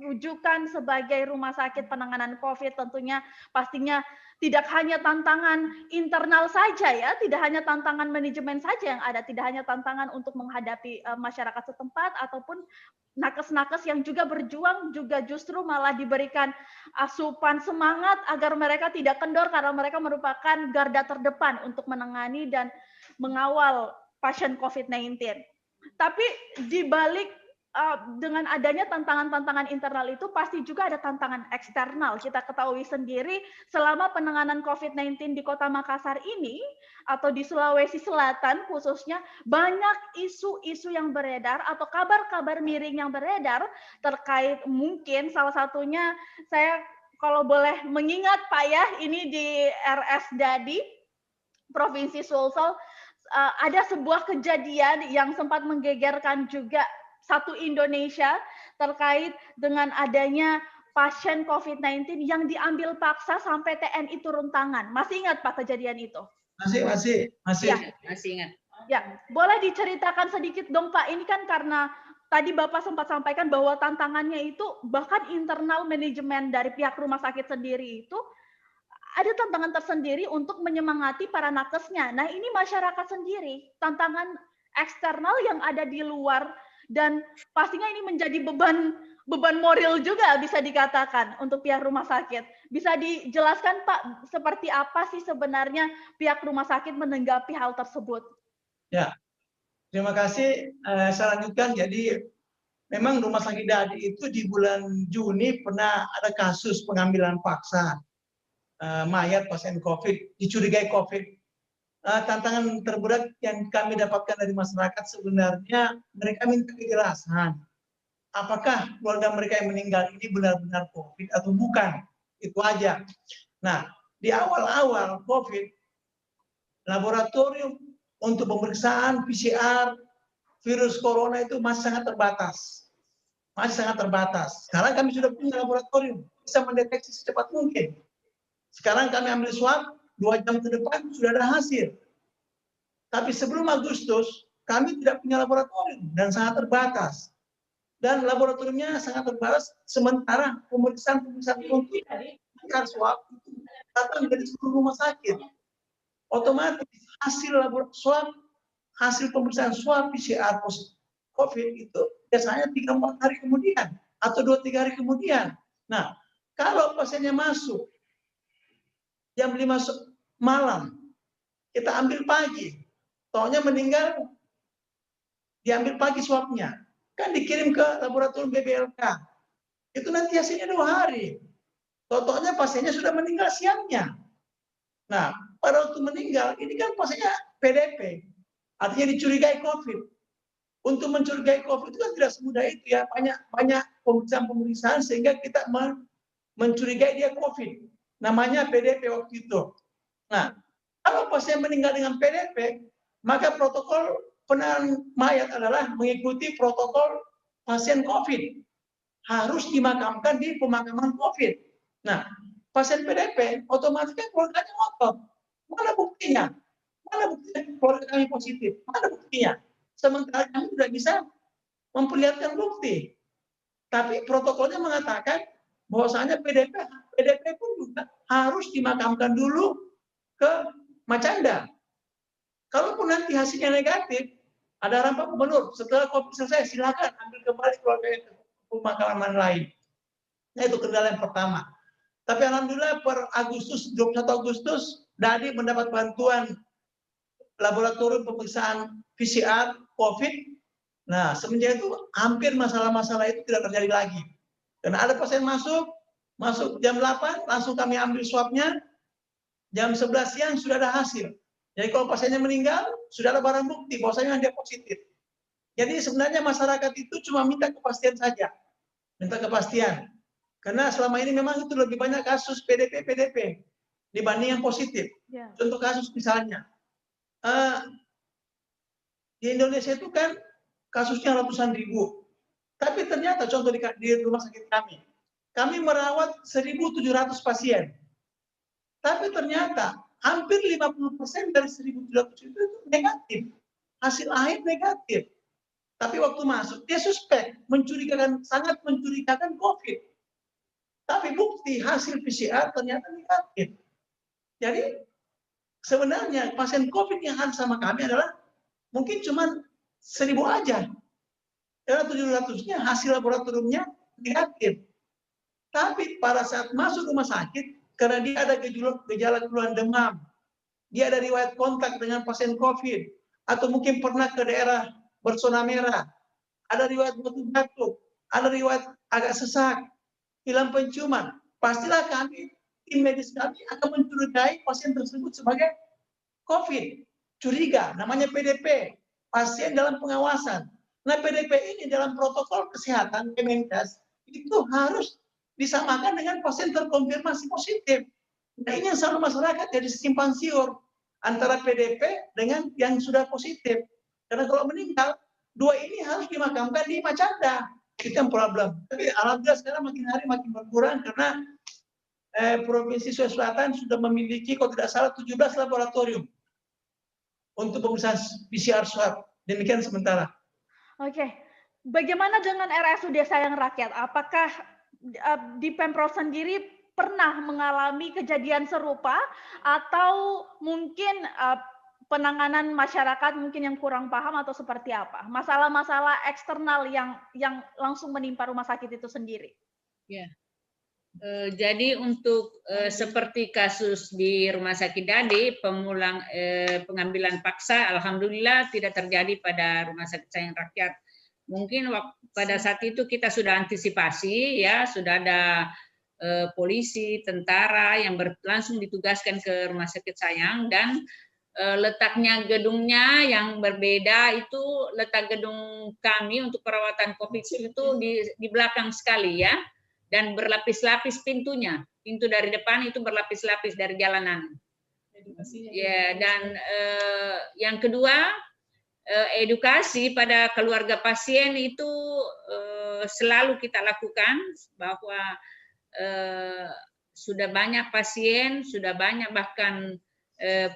rujukan sebagai rumah sakit penanganan COVID, tentunya pastinya tidak hanya tantangan internal saja ya, tidak hanya tantangan manajemen saja yang ada, tidak hanya tantangan untuk menghadapi masyarakat setempat ataupun nakes-nakes yang juga berjuang juga justru malah diberikan asupan semangat agar mereka tidak kendor karena mereka merupakan garda terdepan untuk menangani dan mengawal pasien COVID-19. Tapi di balik dengan adanya tantangan-tantangan internal itu pasti juga ada tantangan eksternal. Kita ketahui sendiri selama penanganan COVID-19 di Kota Makassar ini atau di Sulawesi Selatan khususnya banyak isu-isu yang beredar atau kabar-kabar miring yang beredar terkait mungkin salah satunya saya kalau boleh mengingat Pak ya, ini di RS Dadi Provinsi Sulsel ada sebuah kejadian yang sempat menggegerkan juga satu Indonesia terkait dengan adanya pasien COVID-19 yang diambil paksa sampai TNI turun tangan. Masih ingat Pak kejadian itu? Masih. Ya, masih ingat. Ya, boleh diceritakan sedikit dong Pak. Ini kan karena tadi Bapak sempat sampaikan bahwa tantangannya itu bahkan internal manajemen dari pihak rumah sakit sendiri itu ada tantangan tersendiri untuk menyemangati para nakesnya. Nah, ini masyarakat sendiri, tantangan eksternal yang ada di luar dan pastinya ini menjadi beban moral juga bisa dikatakan untuk pihak rumah sakit. Bisa dijelaskan Pak, seperti apa sih sebenarnya pihak rumah sakit menanggapi hal tersebut? Ya, terima kasih. Saya lanjutkan. Jadi memang Rumah Sakit Dadi itu di bulan Juni pernah ada kasus pengambilan paksa mayat pasien COVID, dicurigai COVID. Tantangan terberat yang kami dapatkan dari masyarakat sebenarnya mereka minta kejelasan. Apakah keluarga mereka yang meninggal ini benar-benar COVID atau bukan? Itu aja. Nah, di awal-awal COVID, laboratorium untuk pemeriksaan PCR virus corona itu masih sangat terbatas. Sekarang kami sudah punya laboratorium, bisa mendeteksi secepat mungkin. Sekarang kami ambil swab, 2 jam ke depan sudah ada hasil. Tapi sebelum Agustus, kami tidak punya laboratorium dan sangat terbatas. Dan laboratoriumnya sangat terbatas, sementara pemeriksaan untuk PCR swab itu datang dari seluruh rumah sakit. Otomatis hasil swab, hasil pemeriksaan swab PCR COVID itu biasanya 3-4 hari kemudian atau 2-3 hari kemudian. Nah, kalau pasiennya masuk jam 5 malam, kita ambil pagi, taunya meninggal, diambil pagi swabnya, kan dikirim ke laboratorium BBLK, itu nanti hasilnya 2 hari, taunya pasiennya sudah meninggal siangnya. Nah, pada waktu meninggal, ini kan pasiennya PDP, artinya dicurigai COVID. Untuk mencurigai COVID itu kan tidak semudah itu ya, banyak pemeriksaan sehingga kita mencurigai dia COVID. Namanya PDP waktu itu. Nah, kalau pasien meninggal dengan PDP, maka protokol penanganan mayat adalah mengikuti protokol pasien COVID. Harus dimakamkan di pemakaman COVID. Nah, pasien PDP otomatis kan keluarganya ngotot. Mana buktinya? Mana buktinya keluarga kami positif? Mana buktinya? Sementara kami tidak bisa memperlihatkan bukti. Tapi protokolnya mengatakan bahwasanya PDP pun juga harus dimakamkan dulu ke Macanda. Kalaupun nanti hasilnya negatif, ada harapan Pak Gubernur, setelah COVID selesai silakan ambil kembali keluarga itu pemakaman lain. Nah, itu kendala yang pertama. Tapi alhamdulillah per Agustus, 21 Agustus, Dadi mendapat bantuan laboratorium pemeriksaan PCR COVID. Nah, semenjak itu hampir masalah-masalah itu tidak terjadi lagi. Karena ada pasien masuk jam 8, langsung kami ambil swabnya, jam 11 siang sudah ada hasil. Jadi kalau pasiennya meninggal, sudah ada barang bukti bahwasanya dia positif. Jadi sebenarnya masyarakat itu cuma minta kepastian saja. Minta kepastian. Karena selama ini memang itu lebih banyak kasus PDP dibanding yang positif. Yeah. Contoh kasus misalnya, di Indonesia itu kan kasusnya ratusan ribu. Tapi ternyata contoh di rumah sakit kami merawat 1.700 pasien. Tapi ternyata hampir 50% dari 1.700 itu negatif. Hasil akhir negatif. Tapi waktu masuk, dia suspek, sangat mencurigakan COVID. Tapi bukti hasil PCR ternyata negatif. Jadi sebenarnya pasien COVID yang harus sama kami adalah mungkin cuma 1.000 aja. Karena 700-nya hasil laboratoriumnya negatif. Tapi pada saat masuk rumah sakit, karena dia ada gejala keluhan demam, dia ada riwayat kontak dengan pasien COVID, atau mungkin pernah ke daerah berzona merah, ada riwayat batuk-batuk, ada riwayat agak sesak, hilang penciuman, pastilah kami, tim medis kami akan mencurigai pasien tersebut sebagai COVID. Curiga, namanya PDP, pasien dalam pengawasan. Nah, PDP ini dalam protokol kesehatan Kemenkes itu harus disamakan dengan pasien terkonfirmasi positif. Nah, ini yang selalu masyarakat jadi simpang siur antara PDP dengan yang sudah positif. Karena kalau meninggal, dua ini harus dimakamkan di Macanda. Itu yang problem. Tapi alhamdulillah sekarang makin hari makin berkurang karena Provinsi Sulawesi Selatan sudah memiliki, kalau tidak salah, 17 laboratorium untuk pemeriksaan PCR swab. Demikian sementara. Oke. Bagaimana dengan RSUD Sayang Rakyat? Apakah di Pemprov sendiri pernah mengalami kejadian serupa atau mungkin penanganan masyarakat mungkin yang kurang paham atau seperti apa? Masalah-masalah eksternal yang langsung menimpa rumah sakit itu sendiri. Ya. Jadi untuk seperti kasus di Rumah Sakit Dadi, pengambilan paksa, alhamdulillah tidak terjadi pada Rumah Sakit Sayang Rakyat. Mungkin pada saat itu kita sudah antisipasi, ya, sudah ada polisi, tentara yang langsung ditugaskan ke Rumah Sakit Sayang, dan letaknya gedungnya yang berbeda itu, letak gedung kami untuk perawatan COVID itu di belakang sekali, ya, dan berlapis-lapis pintunya. Pintu dari depan itu berlapis-lapis dari jalanan. Ya, dan yang kedua, edukasi pada keluarga pasien itu selalu kita lakukan, bahwa sudah banyak pasien, sudah banyak bahkan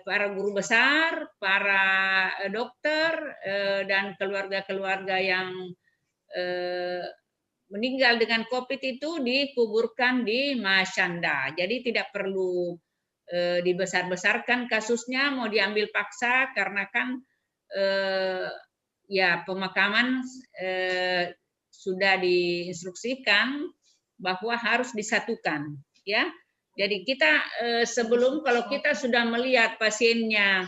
para guru besar, para dokter, dan keluarga-keluarga yang meninggal dengan COVID itu dikuburkan di Macanda. Jadi tidak perlu dibesar-besarkan kasusnya, mau diambil paksa, karena kan ya pemakaman sudah diinstruksikan bahwa harus disatukan, ya. Jadi kita sebelum, kalau kita sudah melihat pasiennya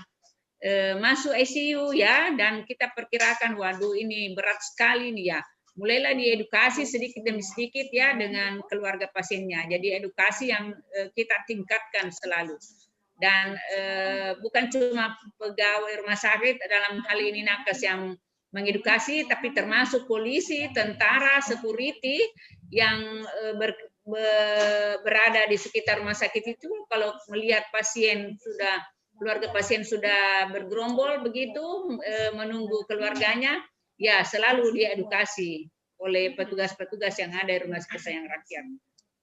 masuk ICU, ya, dan kita perkirakan, waduh ini berat sekali nih, ya, mulailah diedukasi sedikit demi sedikit, ya, dengan keluarga pasiennya. Jadi edukasi yang kita tingkatkan selalu. Dan bukan cuma pegawai rumah sakit dalam hal ini nakes yang mengedukasi, tapi termasuk polisi, tentara, security yang berada di sekitar rumah sakit itu. Kalau melihat pasien sudah, keluarga pasien sudah bergerombol begitu menunggu keluarganya, ya selalu diedukasi oleh petugas-petugas yang ada di Rumah Sakit Sayang Rakyat.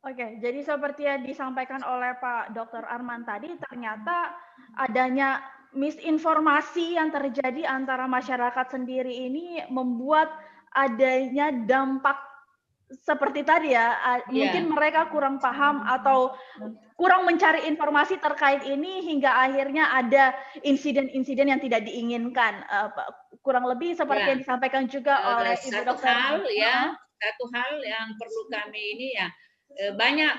Oke, jadi seperti yang disampaikan oleh Pak Dr. Arman tadi, ternyata adanya misinformasi yang terjadi antara masyarakat sendiri ini membuat adanya dampak seperti tadi, ya, mungkin mereka kurang paham atau kurang mencari informasi terkait ini hingga akhirnya ada insiden-insiden yang tidak diinginkan. Kurang lebih seperti yang disampaikan juga oleh Ibu Dokter. Satu hal, ya, satu hal yang perlu kami ini ya, banyak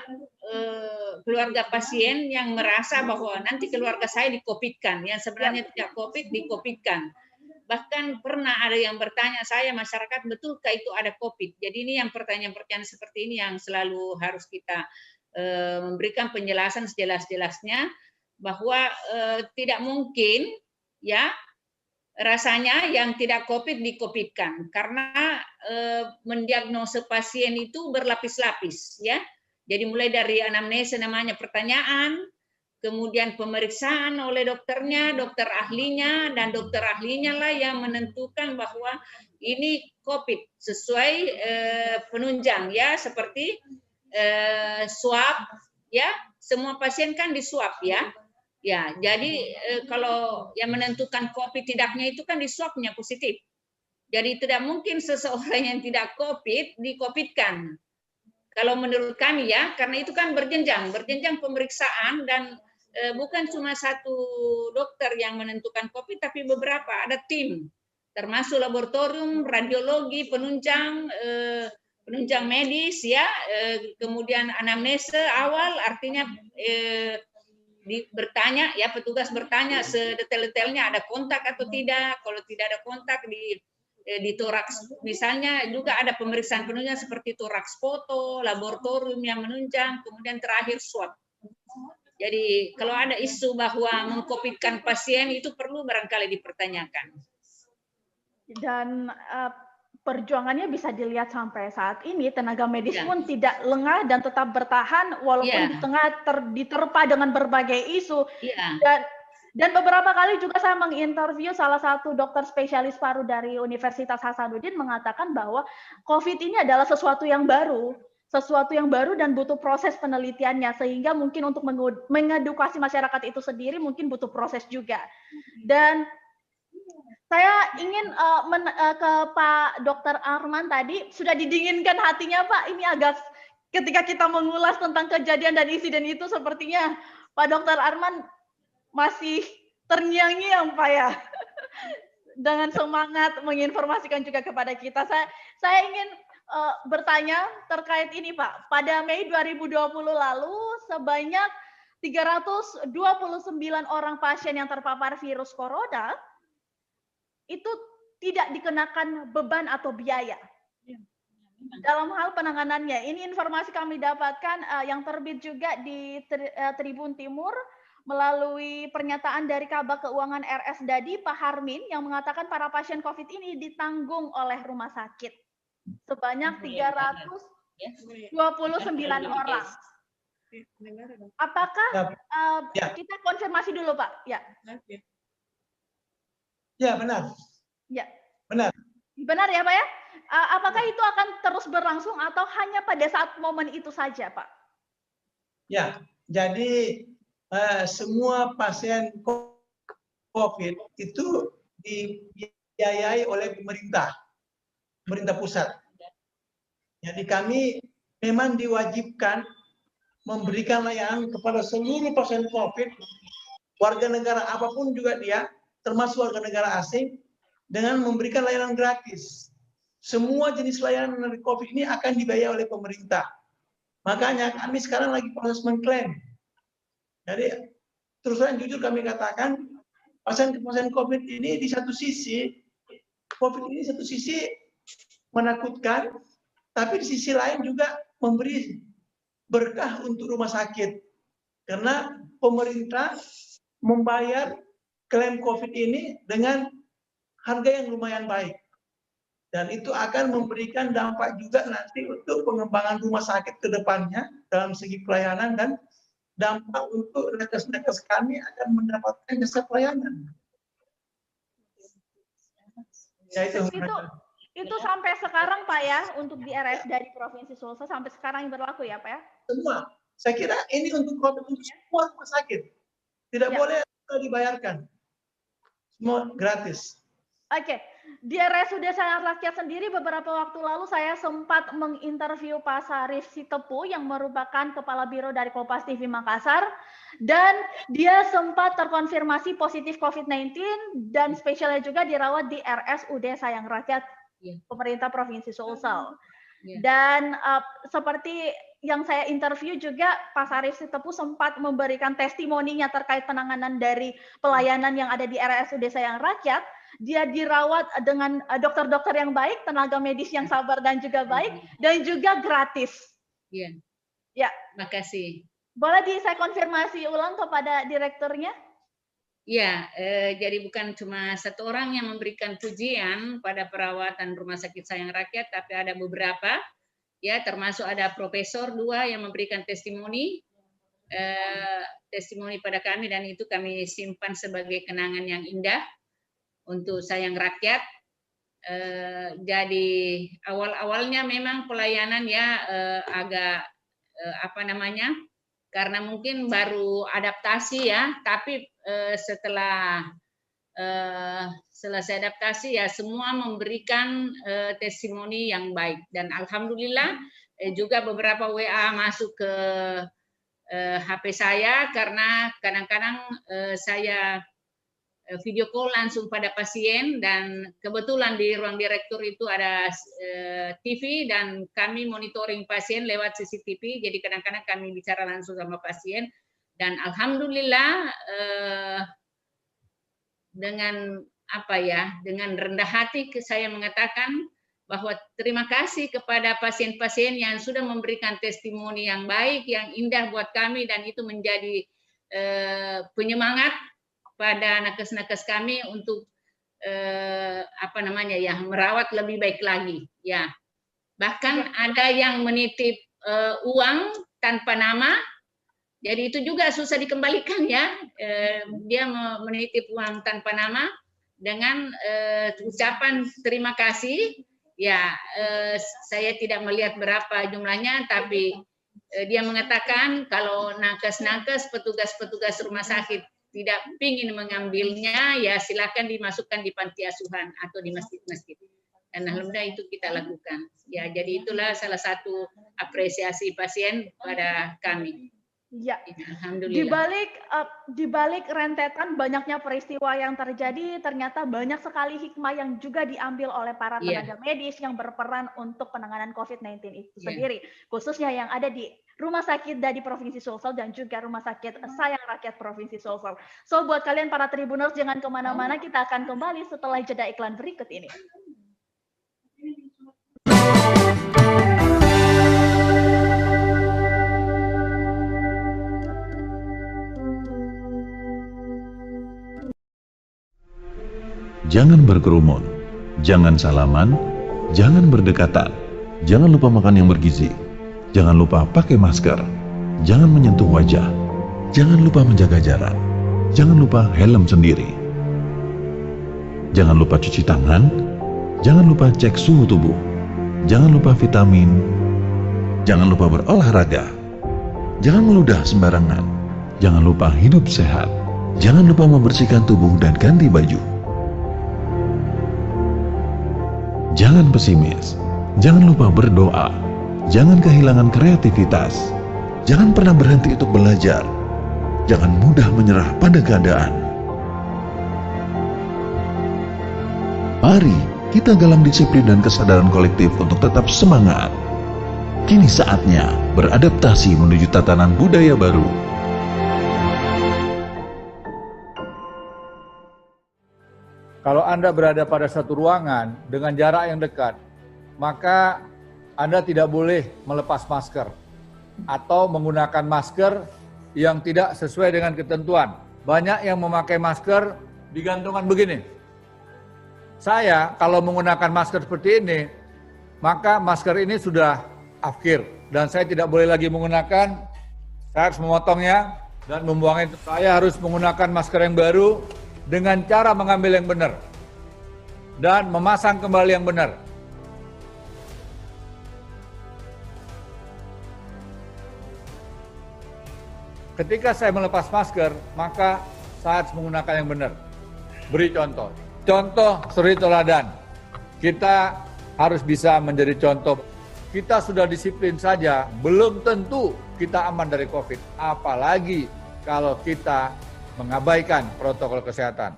keluarga pasien yang merasa bahwa nanti keluarga saya di-COVID-kan, yang sebenarnya tidak COVID di-COVID-kan. Bahkan pernah ada yang bertanya saya, masyarakat, betulkah itu ada COVID? Jadi ini yang pertanyaan-pertanyaan seperti ini yang selalu harus kita memberikan penjelasan sejelas-jelasnya, bahwa tidak mungkin ya rasanya yang tidak COVID di-COVID-kan, karena mendiagnosa pasien itu berlapis-lapis ya. Jadi mulai dari anamnesa, namanya pertanyaan, kemudian pemeriksaan oleh dokternya, dokter ahlinya, dan dokter ahlinya lah yang menentukan bahwa ini COVID sesuai penunjang ya, seperti swab ya, semua pasien kan di swab ya. Ya, jadi kalau yang menentukan COVID tidaknya itu kan di swabnya positif. Jadi tidak mungkin seseorang yang tidak COVID di-COVID-kan. Kalau menurut kami ya, karena itu kan berjenjang pemeriksaan, dan bukan cuma satu dokter yang menentukan COVID, tapi beberapa, ada tim, termasuk laboratorium, radiologi, penunjang medis ya, kemudian anamnese awal, artinya bertanya ya, petugas bertanya sedetail-detailnya ada kontak atau tidak. Kalau tidak ada kontak di toraks misalnya, juga ada pemeriksaan penunjang seperti toraks foto, laboratorium yang menunjang, kemudian terakhir swab. Jadi kalau ada isu bahwa mengkopitkan pasien itu perlu barangkali dipertanyakan. Dan perjuangannya bisa dilihat sampai saat ini, tenaga medis pun tidak lengah dan tetap bertahan walaupun di tengah diterpa dengan berbagai isu. Dan beberapa kali juga saya menginterview salah satu dokter spesialis paru dari Universitas Hasanuddin, mengatakan bahwa COVID ini adalah sesuatu yang baru dan butuh proses penelitiannya, sehingga mungkin untuk mengedukasi masyarakat itu sendiri mungkin butuh proses juga. Dan saya ingin ke Pak Dr. Arman tadi, sudah didinginkan hatinya Pak, ini agak ketika kita mengulas tentang kejadian dan insiden itu, sepertinya Pak Dr. Arman masih terngiang-ngiang Pak ya, dengan semangat menginformasikan juga kepada kita. Saya ingin bertanya terkait ini Pak, pada Mei 2020 lalu sebanyak 329 orang pasien yang terpapar virus corona itu tidak dikenakan beban atau biaya dalam hal penanganannya. Ini informasi kami dapatkan yang terbit juga di Tribun Timur melalui pernyataan dari Kabag Keuangan RS Dadi, Pak Harmin, yang mengatakan para pasien COVID ini ditanggung oleh rumah sakit sebanyak 329 orang. Apakah kita konfirmasi dulu Pak? Ya, benar. Ya. Benar. Benar ya Pak ya? Apakah itu akan terus berlangsung atau hanya pada saat momen itu saja Pak? Ya, jadi semua pasien COVID itu dibiayai oleh pemerintah pusat. Jadi kami memang diwajibkan memberikan layanan kepada seluruh pasien COVID, warga negara apapun juga dia, termasuk warga negara asing, dengan memberikan layanan gratis. Semua jenis layanan dari COVID ini akan dibayar oleh pemerintah. Makanya kami sekarang lagi proses mengklaim. Jadi terus terang jujur kami katakan, pasien COVID ini di satu sisi, COVID ini satu sisi menakutkan, tapi di sisi lain juga memberi berkah untuk rumah sakit. Karena pemerintah membayar klaim COVID ini dengan harga yang lumayan baik. Dan itu akan memberikan dampak juga nanti untuk pengembangan rumah sakit ke depannya dalam segi pelayanan, dan dampak untuk nakes-nakes kami akan mendapatkan jasa pelayanan. Ya, itu sampai sekarang Pak ya, untuk di RS dari Provinsi Sulsel sampai sekarang yang berlaku ya Pak ya? Semua. Saya kira ini untuk semua rumah sakit. Tidak boleh dibayarkan. Semua gratis. Oke. Di RSUD Sayang Rakyat sendiri beberapa waktu lalu saya sempat menginterview Pak Sarif Sitepu yang merupakan Kepala Biro dari Kompas TV Makassar, dan dia sempat terkonfirmasi positif COVID-19 dan spesialnya juga dirawat di RSUD Sayang Rakyat pemerintah Provinsi Sulsel. Dan seperti yang saya interview juga, Pak Sarif Sitepu sempat memberikan testimoninya terkait penanganan dari pelayanan yang ada di RSUD Sayang Rakyat. Dia dirawat dengan dokter-dokter yang baik, tenaga medis yang sabar dan juga baik, dan juga gratis. Iya. Ya. Makasih. Boleh saya konfirmasi ulang kepada direkturnya? Ya, jadi bukan cuma satu orang yang memberikan pujian pada perawatan Rumah Sakit Sayang Rakyat, tapi ada beberapa, ya, termasuk ada profesor 2 yang memberikan testimoni pada kami, dan itu kami simpan sebagai kenangan yang indah untuk Sayang Rakyat. Jadi awal-awalnya memang pelayanan ya agak karena mungkin baru adaptasi ya, tapi setelah selesai adaptasi ya semua memberikan testimoni yang baik, dan alhamdulillah juga beberapa WA masuk ke HP saya karena kadang-kadang saya video call langsung pada pasien, dan kebetulan di ruang direktur itu ada TV dan kami monitoring pasien lewat CCTV, jadi kadang-kadang kami bicara langsung sama pasien, dan alhamdulillah dengan dengan rendah hati saya mengatakan bahwa terima kasih kepada pasien-pasien yang sudah memberikan testimoni yang baik, yang indah buat kami, dan itu menjadi penyemangat pada nakes-nakes kami untuk merawat lebih baik lagi, ya. Bahkan ada yang menitip uang tanpa nama, jadi itu juga susah dikembalikan ya. Dia menitip uang tanpa nama dengan ucapan terima kasih. Ya, saya tidak melihat berapa jumlahnya, tapi dia mengatakan kalau nakes-nakes, petugas-petugas rumah sakit tidak ingin mengambilnya, ya silakan dimasukkan di panti asuhan atau di masjid-masjid. Dan alhamdulillah itu kita lakukan. Ya, jadi itulah salah satu apresiasi pasien pada kami. Ya, alhamdulillah. Di balik rentetan banyaknya peristiwa yang terjadi, ternyata banyak sekali hikmah yang juga diambil oleh para tenaga medis yang berperan untuk penanganan COVID-19 itu sendiri, khususnya yang ada di Rumah Sakit di Provinsi Sulsel dan juga Rumah Sakit Sayang Rakyat Provinsi Sulsel. So, buat kalian para Tribuners, jangan kemana-mana, kita akan kembali setelah jeda iklan berikut ini. Jangan berkerumun, jangan salaman, jangan berdekatan, jangan lupa makan yang bergizi, jangan lupa pakai masker, jangan menyentuh wajah, jangan lupa menjaga jarak, jangan lupa helm sendiri, jangan lupa cuci tangan, jangan lupa cek suhu tubuh, jangan lupa vitamin, jangan lupa berolahraga, jangan meludah sembarangan, jangan lupa hidup sehat, jangan lupa membersihkan tubuh dan ganti baju. Jangan pesimis, jangan lupa berdoa, jangan kehilangan kreativitas, jangan pernah berhenti untuk belajar, jangan mudah menyerah pada keadaan. Mari kita galang disiplin dan kesadaran kolektif untuk tetap semangat. Kini saatnya beradaptasi menuju tatanan budaya baru. Kalau Anda berada pada satu ruangan dengan jarak yang dekat, maka Anda tidak boleh melepas masker atau menggunakan masker yang tidak sesuai dengan ketentuan. Banyak yang memakai masker digantungan begini. Saya kalau menggunakan masker seperti ini, maka masker ini sudah akhir dan saya tidak boleh lagi menggunakan. Saya harus memotongnya dan membuangnya. Saya harus menggunakan masker yang baru dengan cara mengambil yang benar dan memasang kembali yang benar. Ketika saya melepas masker, maka saya harus menggunakan yang benar. Beri contoh. Contoh suri teladan. Kita harus bisa menjadi contoh. Kita sudah disiplin saja, belum tentu kita aman dari COVID. Apalagi kalau kita mengabaikan protokol kesehatan.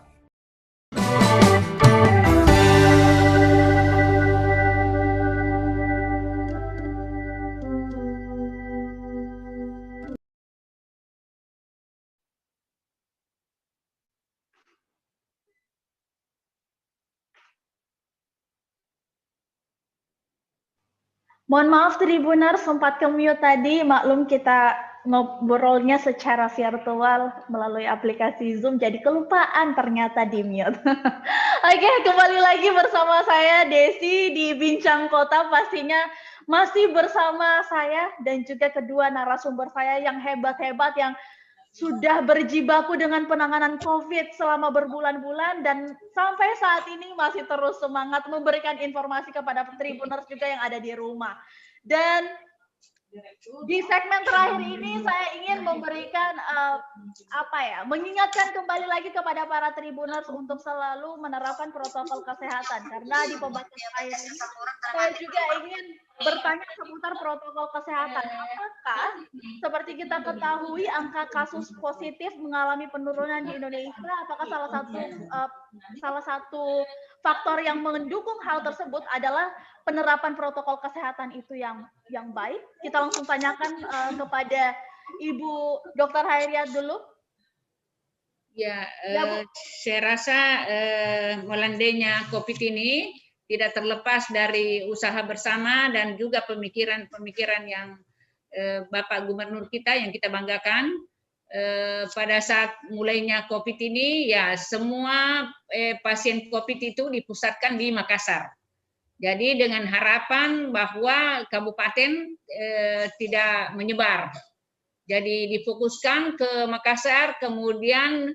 Mohon maaf Tribuners, sempat ke-mute tadi, maklum kita ngobrolnya secara virtual melalui aplikasi Zoom, jadi kelupaan ternyata di-mute. Oke, kembali lagi bersama saya Desi di Bincang Kota, pastinya masih bersama saya dan juga kedua narasumber saya yang hebat-hebat, yang sudah berjibaku dengan penanganan COVID selama berbulan-bulan dan sampai saat ini masih terus semangat memberikan informasi kepada Tribuners juga yang ada di rumah. Dan di segmen terakhir ini saya ingin memberikan mengingatkan kembali lagi kepada para Tribuners untuk selalu menerapkan protokol kesehatan, karena di pembahasan saya ini saya juga ingin bertanya seputar protokol kesehatan. Apakah seperti kita ketahui angka kasus positif mengalami penurunan di Indonesia? Apakah salah satu faktor yang mendukung hal tersebut adalah penerapan protokol kesehatan itu yang baik? Kita langsung tanyakan kepada Ibu Dr. Hairiat dulu. Ya, saya rasa melandainya COVID ini tidak terlepas dari usaha bersama dan juga pemikiran-pemikiran yang Bapak Gubernur kita yang kita banggakan. Pada saat mulainya COVID ini, ya semua pasien COVID itu dipusatkan di Makassar. Jadi dengan harapan bahwa kabupaten tidak menyebar. Jadi difokuskan ke Makassar, kemudian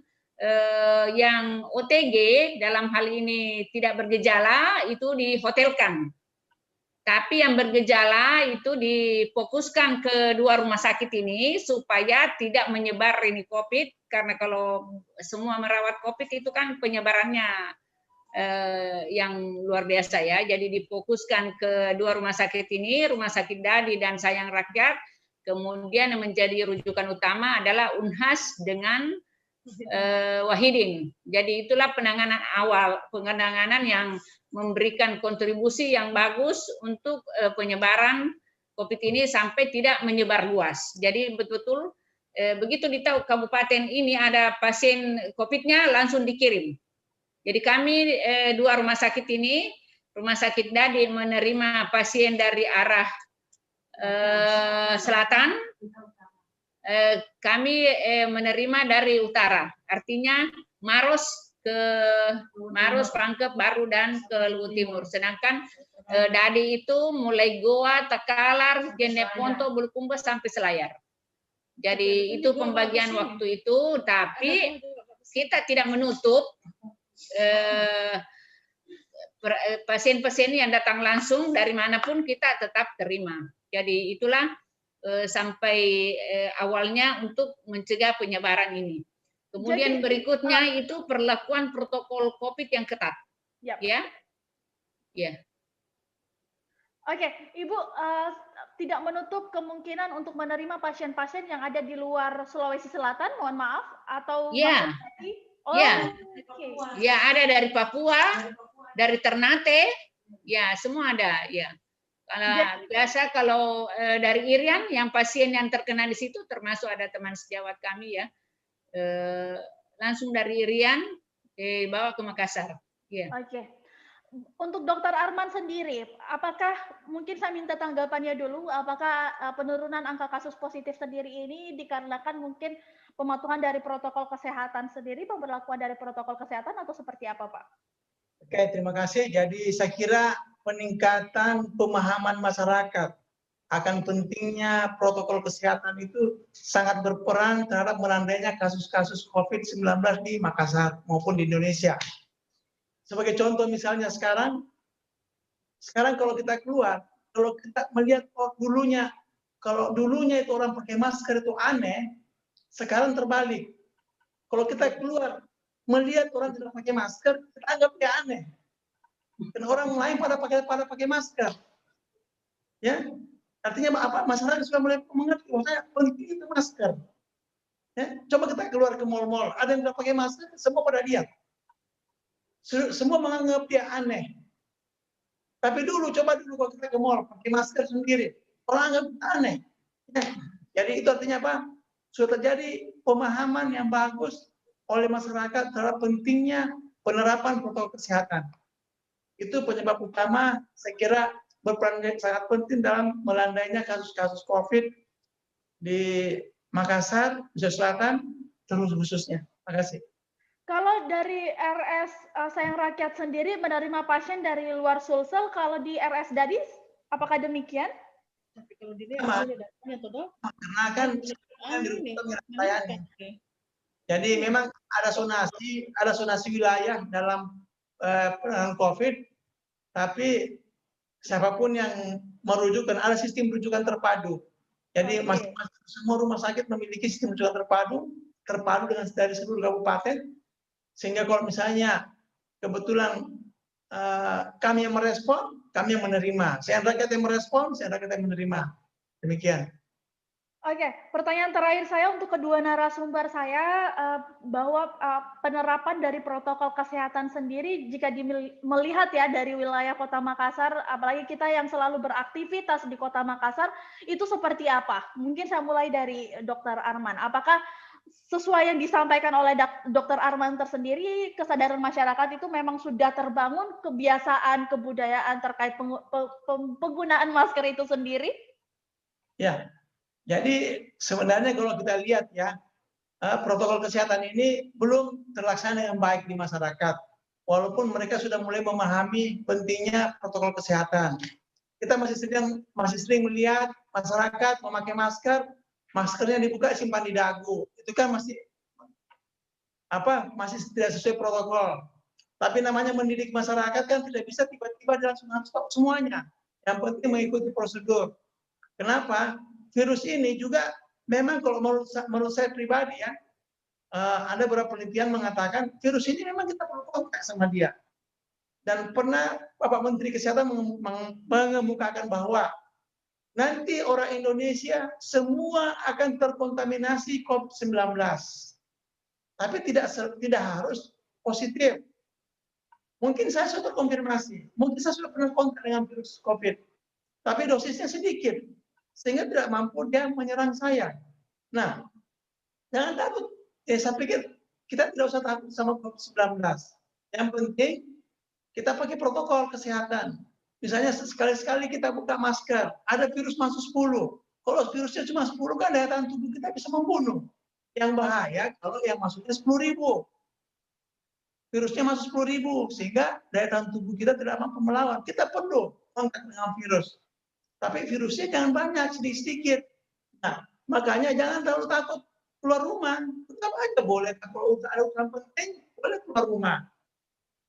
yang OTG dalam hal ini tidak bergejala itu dihotelkan. Tapi yang bergejala itu difokuskan ke 2 rumah sakit ini supaya tidak menyebar ini COVID, karena kalau semua merawat COVID itu kan penyebarannya yang luar biasa ya. Jadi difokuskan ke 2 rumah sakit ini, Rumah Sakit Dadi dan Sayang Rakyat. Kemudian yang menjadi rujukan utama adalah Unhas dengan Wahidin. Jadi itulah penanganan yang memberikan kontribusi yang bagus untuk penyebaran COVID ini sampai tidak menyebar luas. Jadi betul-betul begitu ditahu kabupaten ini ada pasien COVID-nya langsung dikirim. Jadi kami 2 rumah sakit ini, Rumah Sakit Dadi menerima pasien dari arah selatan, kami menerima dari utara, artinya Maros, Pangkep Baru dan ke Luwu Timur. Sedangkan Dadi itu mulai Goa, Takalar, Jeneponto, Bulukumba sampai Selayar. Jadi itu pembagian waktu itu, tapi kita tidak menutup pasien-pasien yang datang langsung dari manapun kita tetap terima. Jadi itulah sampai awalnya untuk mencegah penyebaran ini. Kemudian berikutnya itu perlakuan protokol COVID yang ketat. Ya. Oke, Ibu tidak menutup kemungkinan untuk menerima pasien-pasien yang ada di luar Sulawesi Selatan, mohon maaf, atau ya, ya ada dari Papua, dari Ternate, ya semua ada, ya. Karena biasa kalau dari Irian, yang pasien yang terkena di situ termasuk ada teman sejawat kami ya, langsung dari Irian dibawa ke Makassar. Ya. Oke. Untuk Dr. Arman sendiri, apakah mungkin saya minta tanggapannya dulu, apakah penurunan angka kasus positif sendiri ini dikarenakan mungkin pematuhan dari protokol kesehatan sendiri, pemberlakuan dari protokol kesehatan, atau seperti apa, Pak? Oke, terima kasih. Jadi saya kira peningkatan pemahaman masyarakat akan pentingnya protokol kesehatan itu sangat berperan terhadap melandainya kasus-kasus COVID-19 di Makassar maupun di Indonesia. Sebagai contoh misalnya sekarang kalau kita keluar, kalau kita melihat dulunya, kalau dulunya itu orang pakai masker itu aneh, sekarang terbalik. Kalau kita keluar melihat orang tidak pakai masker, kita anggap dia aneh. Dan orang lain pada pakai masker. Ya, artinya apa? Masyarakat sudah mulai mengerti bahwa penting itu masker. Ya, coba kita keluar ke mal-mal, ada yang tidak pakai masker, semua pada lihat. Semua menganggap dia aneh. Tapi dulu coba kalau kita ke mal pakai masker sendiri, orang anggap aneh. Ya, jadi itu artinya apa? Sudah terjadi pemahaman yang bagus oleh masyarakat terhadap pentingnya penerapan protokol kesehatan. Itu penyebab utama saya kira berperan sangat penting dalam melandainya kasus-kasus COVID di Makassar, Sulawesi Selatan, terus khususnya. Terima kasih. Kalau dari RS Sayang Rakyat sendiri menerima pasien dari luar Sulsel, kalau di RS Dadis, apakah demikian? Tapi kalau di karena kan jadi memang ada zonasi wilayah dalam penanganan COVID, tapi siapapun yang merujukan, ada sistem rujukan terpadu. Jadi semua rumah sakit memiliki sistem rujukan terpadu dengan dari seluruh kabupaten. Sehingga kalau misalnya kebetulan kami yang merespon, kami yang menerima. Sayang Rakyat yang merespon, Sayang Rakyat yang menerima. Demikian. Oke, pertanyaan terakhir saya untuk kedua narasumber saya, bahwa penerapan dari protokol kesehatan sendiri, jika melihat ya dari wilayah Kota Makassar, apalagi kita yang selalu beraktivitas di Kota Makassar, itu seperti apa? Mungkin saya mulai dari Dr. Arman. Apakah sesuai yang disampaikan oleh Dr. Arman tersendiri, kesadaran masyarakat itu memang sudah terbangun, kebiasaan, kebudayaan terkait penggunaan masker itu sendiri? Ya, jadi sebenarnya kalau kita lihat ya, protokol kesehatan ini belum terlaksana dengan baik di masyarakat. Walaupun mereka sudah mulai memahami pentingnya protokol kesehatan. Kita masih sering melihat masyarakat memakai masker, maskernya dibuka simpan di dagu. Itu kan masih tidak sesuai protokol. Tapi namanya mendidik masyarakat kan tidak bisa tiba-tiba langsung stop semuanya. Yang penting mengikuti prosedur. Kenapa? Virus ini juga memang kalau menurut saya pribadi ya, ada beberapa penelitian mengatakan virus ini memang kita perlu kontak sama dia. Dan pernah Bapak Menteri Kesehatan mengemukakan bahwa nanti orang Indonesia semua akan terkontaminasi COVID-19. Tapi tidak harus positif. Mungkin saya sudah terkonfirmasi, mungkin saya sudah pernah kontak dengan virus COVID, tapi dosisnya sedikit, sehingga tidak mampu dia menyerang saya. Nah, jangan takut. Saya pikir kita tidak usah takut sama COVID-19. Yang penting kita pakai protokol kesehatan. Misalnya sekali-sekali kita buka masker, ada virus masuk 10. Kalau virusnya cuma 10 kan daya tahan tubuh kita bisa membunuh. Yang bahaya kalau yang masuknya 10.000. Virusnya masuk 10.000 sehingga daya tahan tubuh kita tidak mampu melawan. Kita perlu kontak dengan virus. Tapi virusnya jangan banyak, sedikit-sedikit. Nah, makanya jangan terlalu takut keluar rumah. Tetap aja boleh kalau ada urusan penting boleh keluar rumah.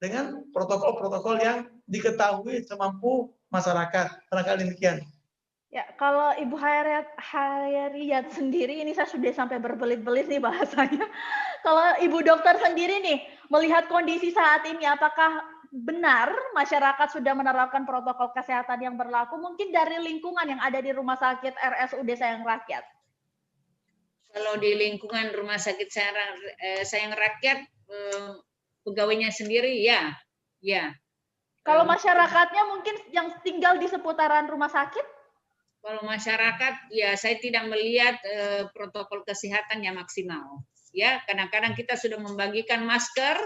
Dengan protokol-protokol yang diketahui semampu masyarakat. Barangkali demikian. Ya, kalau Ibu Hairiyat sendiri, ini saya sudah sampai berbelit-belit nih bahasanya. Kalau Ibu Dokter sendiri nih, melihat kondisi saat ini, apakah benar masyarakat sudah menerapkan protokol kesehatan yang berlaku? Mungkin dari lingkungan yang ada di Rumah Sakit RSUD Sayang Rakyat. Kalau di lingkungan Rumah Sakit Sayang Rakyat, pegawainya sendiri, ya. Kalau masyarakatnya mungkin yang tinggal di seputaran rumah sakit? Kalau masyarakat, ya saya tidak melihat protokol kesehatan yang maksimal. Ya, kadang-kadang kita sudah membagikan masker,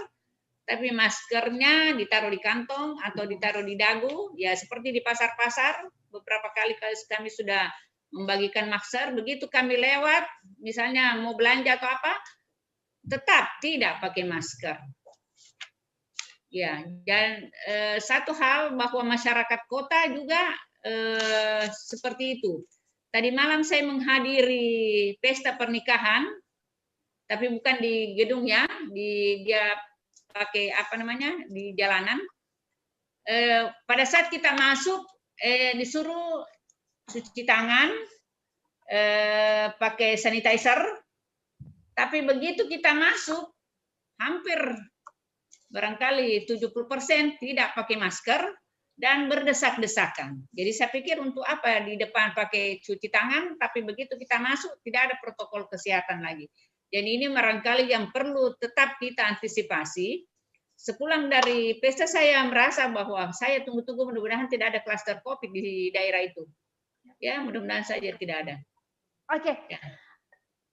tapi maskernya ditaruh di kantong atau ditaruh di dagu. Ya, seperti di pasar-pasar, beberapa kali kami sudah membagikan masker. Begitu kami lewat, misalnya mau belanja atau apa, tetap tidak pakai masker. Ya, dan satu hal bahwa masyarakat kota juga seperti itu. Tadi malam saya menghadiri pesta pernikahan, tapi bukan di gedungnya, dia pakai di jalanan. Pada saat kita masuk, disuruh cuci tangan, pakai sanitizer, tapi begitu kita masuk, hampir barangkali 70% tidak pakai masker dan berdesak-desakan. Jadi saya pikir untuk apa di depan pakai cuci tangan, tapi begitu kita masuk tidak ada protokol kesehatan lagi. Jadi ini barangkali yang perlu tetap kita antisipasi. Sepulang dari pesta saya merasa bahwa saya tunggu-tunggu mudah-mudahan tidak ada klaster COVID di daerah itu. Ya, mudah-mudahan saja tidak ada. Oke. Ya.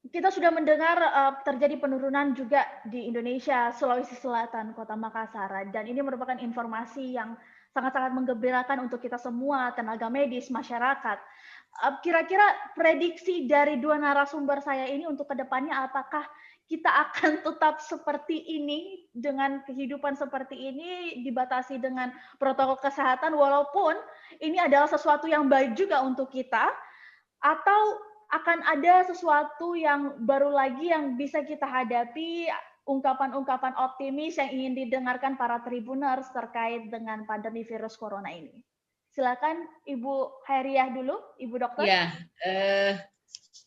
Kita sudah mendengar terjadi penurunan juga di Indonesia, Sulawesi Selatan, Kota Makassar, dan ini merupakan informasi yang sangat-sangat menggembirakan untuk kita semua, tenaga medis, masyarakat. Kira-kira prediksi dari dua narasumber saya ini untuk kedepannya, apakah kita akan tetap seperti ini dengan kehidupan seperti ini, dibatasi dengan protokol kesehatan, walaupun ini adalah sesuatu yang baik juga untuk kita, atau akan ada sesuatu yang baru lagi yang bisa kita hadapi, ungkapan-ungkapan optimis yang ingin didengarkan para tribuners terkait dengan pandemi virus corona ini. Silakan Ibu Hairiah dulu, Ibu Dokter. Ya,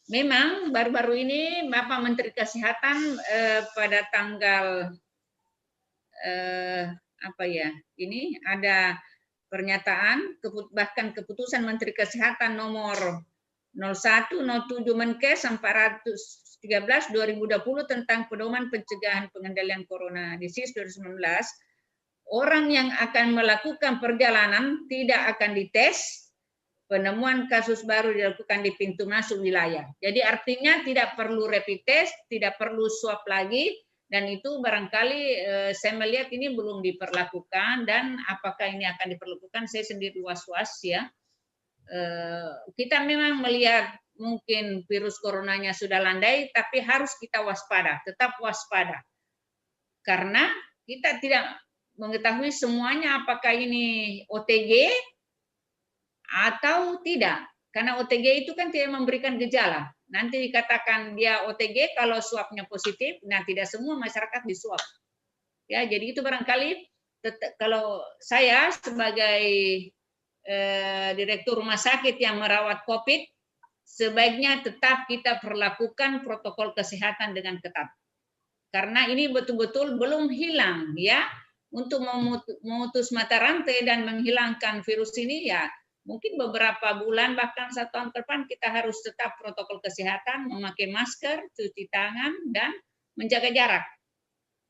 memang baru-baru ini Bapak Menteri Kesehatan pada tanggal ini ada pernyataan bahkan keputusan Menteri Kesehatan nomor 0107 Menkes 413 2020 tentang pedoman pencegahan pengendalian corona disease 2019. Orang yang akan melakukan perjalanan tidak akan dites, penemuan kasus baru dilakukan di pintu masuk wilayah. Jadi artinya tidak perlu rapid test, tidak perlu swab lagi, dan itu barangkali saya melihat ini belum diperlakukan, dan apakah ini akan diperlakukan saya sendiri was-was ya. Kita memang melihat mungkin virus coronanya sudah landai, tapi harus kita waspada, tetap waspada. Karena kita tidak mengetahui semuanya apakah ini OTG atau tidak. Karena OTG itu kan tidak memberikan gejala. Nanti dikatakan dia OTG kalau swabnya positif, nah tidak semua masyarakat diswab. Ya, jadi itu barangkali kalau saya sebagai direktur rumah sakit yang merawat COVID, sebaiknya tetap kita perlakukan protokol kesehatan dengan ketat. Karena ini betul-betul belum hilang ya. Untuk memutus mata rantai dan menghilangkan virus ini ya mungkin beberapa bulan bahkan 1 tahun ke depan kita harus tetap protokol kesehatan, memakai masker, cuci tangan dan menjaga jarak.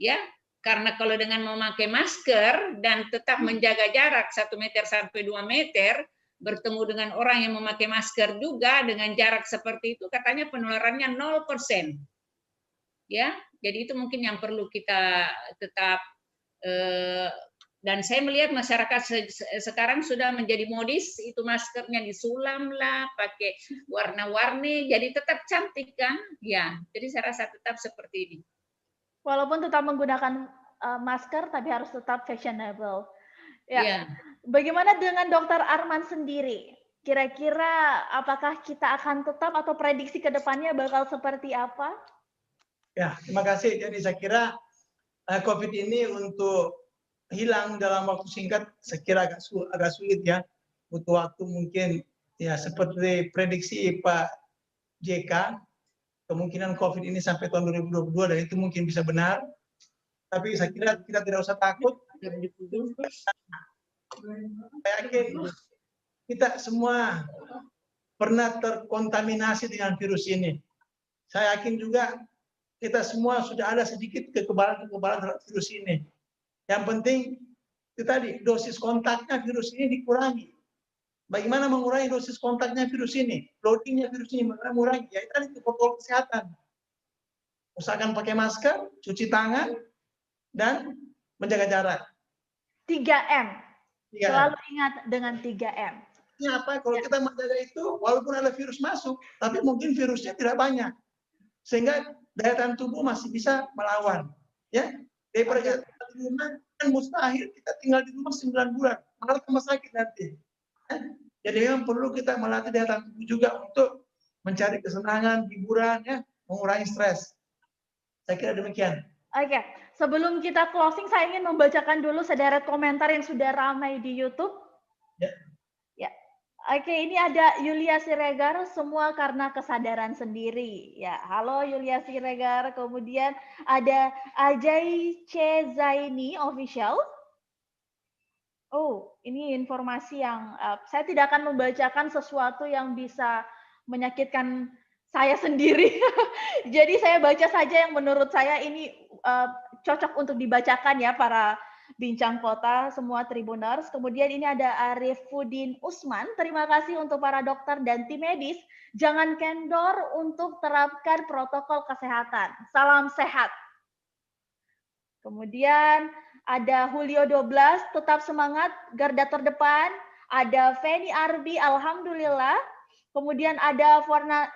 Ya, karena kalau dengan memakai masker dan tetap menjaga jarak 1 meter sampai 2 meter, bertemu dengan orang yang memakai masker juga dengan jarak seperti itu katanya penularannya 0%. Ya, jadi itu mungkin yang perlu kita tetap dan saya melihat masyarakat sekarang sudah menjadi modis, itu maskernya disulam lah, pakai warna-warni, jadi tetap cantik kan? Ya, jadi saya rasa tetap seperti ini. Walaupun tetap menggunakan masker, tapi harus tetap fashionable. Ya. Ya. Bagaimana dengan Dr. Arman sendiri? Kira-kira apakah kita akan tetap atau prediksi ke depannya bakal seperti apa? Ya, terima kasih. Jadi saya kira COVID ini untuk hilang dalam waktu singkat saya kira agak sulit ya. Butuh waktu mungkin ya seperti prediksi Pak JK, kemungkinan COVID ini sampai tahun 2022 dan itu mungkin bisa benar. Tapi saya kira kita tidak usah takut. Saya yakin kita semua pernah terkontaminasi dengan virus ini. Saya yakin juga kita semua sudah ada sedikit kekebalan terhadap virus ini. Yang penting itu tadi dosis kontaknya virus ini dikurangi. Bagaimana mengurangi dosis kontaknya virus ini? Loadingnya virus ini mengurangi. Ya itu tadi protokol kesehatan. Usahakan pakai masker, cuci tangan, dan menjaga jarak. 3M. Selalu ingat dengan 3M. Ini apa? Kalau kita menjaga itu, walaupun ada virus masuk, tapi mungkin virusnya tidak banyak. Sehingga daya tahan tubuh masih bisa melawan. Ya, daripada kita tinggal di rumah, kan mustahil kita tinggal di rumah 9 bulan. Malah tambah sakit nanti. Ya? Jadi memang perlu kita melatih daya tahan tubuh juga untuk mencari kesenangan, hiburan, ya, mengurangi stres. Saya kira demikian. Oke, sebelum kita closing, saya ingin membacakan dulu sederet komentar yang sudah ramai di YouTube. Ya. Ya. Oke, ini ada Yulia Siregar, semua karena kesadaran sendiri. Ya, halo Yulia Siregar. Kemudian ada Ajay C. Zaini Official. Oh, ini informasi yang saya tidak akan membacakan sesuatu yang bisa menyakitkan saya sendiri. Jadi saya baca saja yang menurut saya ini cocok untuk dibacakan ya para bincang kota, semua tribuners. Kemudian ini ada Arifuddin Usman. Terima kasih untuk para dokter dan tim medis. Jangan kendor untuk terapkan protokol kesehatan. Salam sehat. Kemudian ada Julio 12, tetap semangat, garda terdepan. Ada Feni Arbi, alhamdulillah. Kemudian ada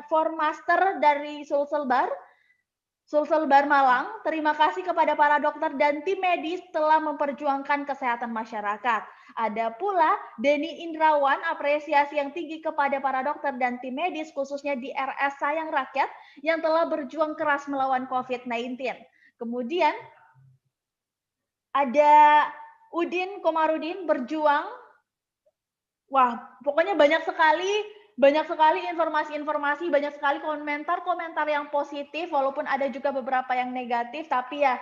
Formaster dari Sulselbar Malang. Terima kasih kepada para dokter dan tim medis telah memperjuangkan kesehatan masyarakat. Ada pula Denny Indrawan, apresiasi yang tinggi kepada para dokter dan tim medis khususnya di RS Sayang Rakyat yang telah berjuang keras melawan COVID-19. Kemudian ada Udin Komarudin berjuang. Wah, pokoknya banyak sekali informasi-informasi, banyak sekali komentar-komentar yang positif, walaupun ada juga beberapa yang negatif, tapi ya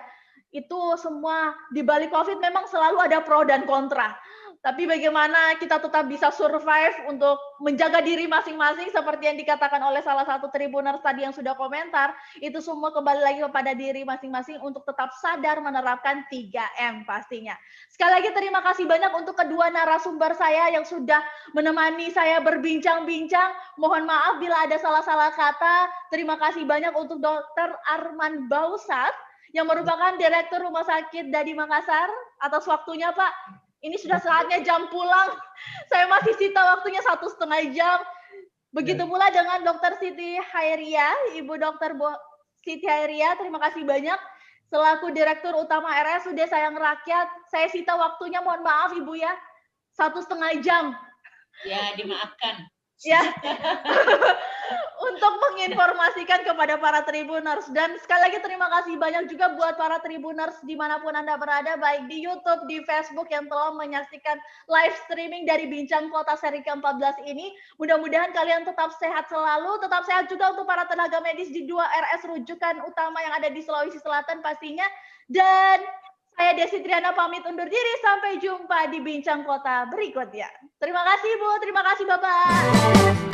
itu semua di balik COVID memang selalu ada pro dan kontra. Tapi bagaimana kita tetap bisa survive untuk menjaga diri masing-masing seperti yang dikatakan oleh salah satu Tribuners tadi yang sudah komentar, itu semua kembali lagi kepada diri masing-masing untuk tetap sadar menerapkan 3M pastinya. Sekali lagi terima kasih banyak untuk kedua narasumber saya yang sudah menemani saya berbincang-bincang. Mohon maaf bila ada salah-salah kata. Terima kasih banyak untuk Dr. Arman Bausat yang merupakan Direktur Rumah Sakit Dadi Makassar atas waktunya, Pak. Ini sudah saatnya jam pulang. Saya masih sita waktunya 1,5 jam. Begitu pula dengan Dr. Siti Hairia, Ibu Dr. Siti Hairia, terima kasih banyak. Selaku Direktur Utama RSUD Sayang Rakyat, saya sita waktunya, mohon maaf Ibu ya, 1,5 jam. Ya, dimaafkan. Ya, untuk menginformasikan kepada para Tribuners. Dan sekali lagi terima kasih banyak juga buat para Tribuners dimanapun Anda berada, baik di YouTube, di Facebook yang telah menyaksikan live streaming dari Bincang Kota seri ke-14 ini. Mudah-mudahan kalian tetap sehat selalu, tetap sehat juga untuk para tenaga medis di 2 RS rujukan utama yang ada di Sulawesi Selatan pastinya. Dan saya Desi Triana pamit undur diri, sampai jumpa di Bincang Kota berikutnya. Terima kasih Bu, terima kasih Bapak.